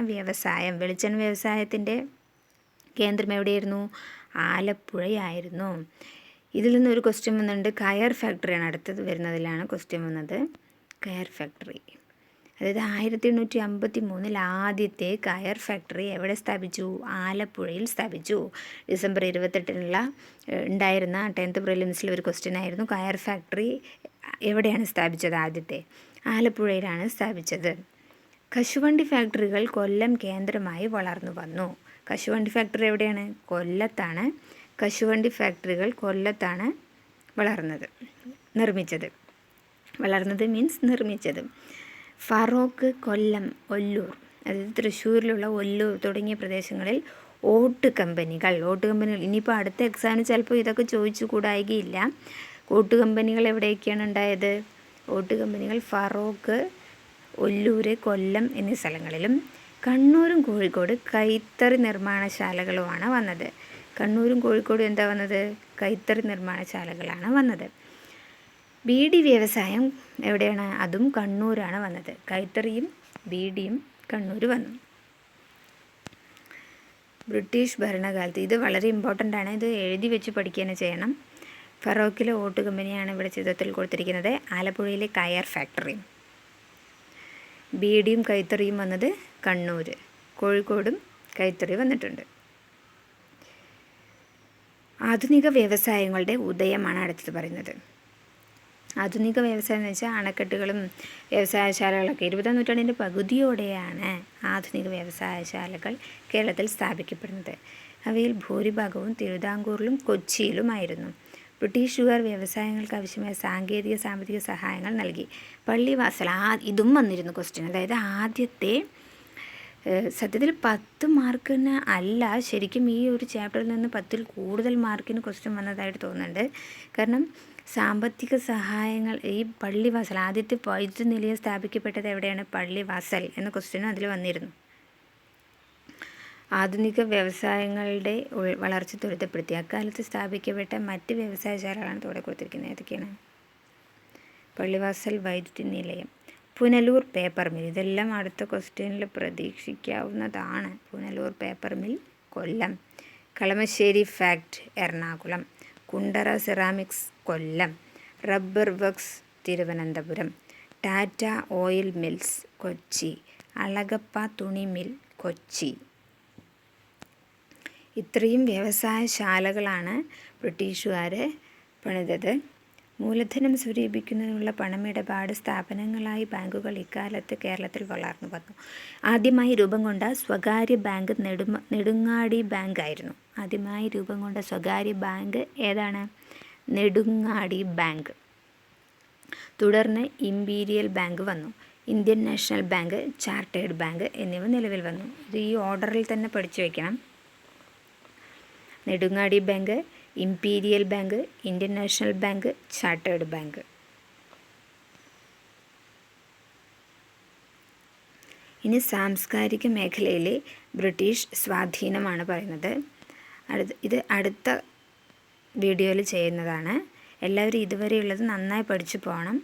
വ്യവസായത്തിൻ്റെ കേന്ദ്രം എവിടെയായിരുന്നു? ആലപ്പുഴയായിരുന്നു. ഇതിൽ നിന്നൊരു ക്വസ്റ്റ്യൻ വന്നിട്ടുണ്ട്. കയർ ഫാക്ടറിയാണ് അടുത്തത് വരുന്നതിലാണ് ക്വസ്റ്റ്യൻ വന്നത്. കയർ ഫാക്ടറി, അതായത് 1853 ആദ്യത്തെ കയർ ഫാക്ടറി എവിടെ സ്ഥാപിച്ചു? ആലപ്പുഴയിൽ സ്ഥാപിച്ചു. ഡിസംബർ 28 ഉണ്ടായിരുന്ന 10th പ്രിലിംസിൽ ഒരു ക്വസ്റ്റ്യൻ ആയിരുന്നു. കയർ ഫാക്ടറി എവിടെയാണ് സ്ഥാപിച്ചത്? ആദ്യത്തെ ആലപ്പുഴയിലാണ് സ്ഥാപിച്ചത്. കശുവണ്ടി ഫാക്ടറികൾ കൊല്ലം കേന്ദ്രമായി വളർന്നു വന്നു. കശുവണ്ടി ഫാക്ടറി എവിടെയാണ്? കൊല്ലത്താണ്. കശുവണ്ടി ഫാക്ടറികൾ കൊല്ലത്താണ് നിർമ്മിച്ചത്. ഫറോക്ക്, കൊല്ലം, ഒല്ലൂർ, അതായത് തൃശ്ശൂരിലുള്ള ഒല്ലൂർ തുടങ്ങിയ പ്രദേശങ്ങളിൽ ഓട്ട് കമ്പനികൾ ഇനിയിപ്പോൾ അടുത്ത എക്സാമിന് ചിലപ്പോൾ ഇതൊക്കെ ചോദിച്ചു കൂടായികയില്ല. ഓട്ട് കമ്പനികൾ എവിടെയൊക്കെയാണ് ഉണ്ടായത്? ഓട്ട് കമ്പനികൾ ഫറോക്ക്, ഒല്ലൂർ, കൊല്ലം എന്നീ സ്ഥലങ്ങളിലും. കണ്ണൂരും കോഴിക്കോട് കൈത്തറി നിർമ്മാണശാലകളുമാണ് വന്നത്. കണ്ണൂരും കോഴിക്കോടും എന്താ വന്നത്? കൈത്തറി നിർമ്മാണശാലകളാണ് വന്നത്. ബീഡി വ്യവസായം എവിടെയാണ്? അതും കണ്ണൂരാണ് വന്നത്. കൈത്തറിയും ബീഡിയും കണ്ണൂർ വന്നു. ബ്രിട്ടീഷ് ഭരണകാലത്ത്, ഇത് വളരെ ഇമ്പോർട്ടൻ്റ് ആണ്, ഇത് എഴുതി വെച്ച് പഠിക്കുക ചെയ്യണം. ഫറോക്കിലെ ഓട്ട് കമ്പനിയാണ് ഇവിടെ ചിത്രത്തിൽ കൊടുത്തിരിക്കുന്നത്. ആലപ്പുഴയിലെ കയർ ഫാക്ടറിയും. ബീഡിയും കൈത്തറിയും വന്നത് കണ്ണൂർ. കോഴിക്കോടും കൈത്തറി വന്നിട്ടുണ്ട്. ആധുനിക വ്യവസായങ്ങളുടെ ഉദയമാണ് അടുത്തത് പറയുന്നത്. ആധുനിക വ്യവസായം എന്ന് വെച്ചാൽ അണക്കെട്ടുകളും വ്യവസായശാലകളൊക്കെ 20ാം നൂറ്റാണ്ടിൻ്റെ പകുതിയോടെയാണ് ആധുനിക വ്യവസായശാലകൾ കേരളത്തിൽ സ്ഥാപിക്കപ്പെടുന്നത്. അവയിൽ ഭൂരിഭാഗവും തിരുവിതാംകൂറിലും കൊച്ചിയിലുമായിരുന്നു. ബ്രിട്ടീഷുകാർ വ്യവസായങ്ങൾക്ക് ആവശ്യമായ സാങ്കേതിക സാമ്പത്തിക സഹായങ്ങൾ നൽകി. പള്ളിവാസൽ ഇതും വന്നിരുന്നു ക്വസ്റ്റ്യൻ. അതായത് ആദ്യത്തെ സത്യത്തിൽ 10 മാർക്കിന് അല്ല, ശരിക്കും ഈ ഒരു ചാപ്റ്ററിൽ നിന്ന് 10ൽ കൂടുതൽ മാർക്കിന് ക്വസ്റ്റ്യൻ വന്നതായിട്ട് തോന്നുന്നുണ്ട്. കാരണം സാമ്പത്തിക സഹായങ്ങൾ, ഈ പള്ളിവാസൽ, ആദ്യത്തെ വൈദ്യുത നിലയം സ്ഥാപിക്കപ്പെട്ടത് എവിടെയാണ്? പള്ളിവാസൽ എന്ന ക്വസ്റ്റ്യനും അതിൽ വന്നിരുന്നു. ആധുനിക വ്യവസായങ്ങളുടെ വളർച്ച ത്വരിതപ്പെടുത്തി. അക്കാലത്ത് സ്ഥാപിക്കപ്പെട്ട മറ്റ് വ്യവസായശാലകളാണ് ഇവിടെ കൊടുത്തിരിക്കുന്നത്. ഏതൊക്കെയാണ്? പള്ളിവാസൽ വൈദ്യുതി നിലയം, പുനലൂർ പേപ്പർ മിൽ. ഇതെല്ലാം അടുത്ത ക്വസ്റ്റ്യനിൽ പ്രതീക്ഷിക്കാവുന്നതാണ്. Punalur paper mill Kollam, Kalamassery FACT Ernakulam, Kundara ceramics Kollam, rubber works Thiruvananthapuram, Tata oil mills Kochi, Alagappa തുണി മിൽ കൊച്ചി. ഇത്രയും വ്യവസായശാലകളാണ് ബ്രിട്ടീഷുകാർ പണിതത്. മൂലധനം സ്വരൂപിക്കുന്നതിനുള്ള പണമിടപാട് സ്ഥാപനങ്ങളായി ബാങ്കുകൾ ഇക്കാലത്ത് കേരളത്തിൽ വളർന്നു വന്നു. ആദ്യമായി രൂപം കൊണ്ട സ്വകാര്യ ബാങ്ക് നെടുങ്ങാടി ബാങ്ക് ആയിരുന്നു. ആദ്യമായി രൂപം കൊണ്ട സ്വകാര്യ ബാങ്ക് ഏതാണ്? നെടുങ്ങാടി ബാങ്ക്. തുടർന്ന് ഇമ്പീരിയൽ ബാങ്ക് വന്നു. Indian national bank, chartered bank എന്നിവ നിലവിൽ വന്നു. ഇത് ഈ ഓർഡറിൽ തന്നെ പഠിച്ചു വയ്ക്കണം. Nedungadi bank, imperial bank, Indian national bank, chartered bank. ഇനി സാംസ്കാരിക മേഖലയിലെ ബ്രിട്ടീഷ് സ്വാധീനമാണ് പറയുന്നത്. ഇത് അടുത്ത വീഡിയോയിൽ ചെയ്യുന്നതാണ്. എല്ലാവരും ഇതുവരെയുള്ളത് നന്നായി പഠിച്ചു പോകണം.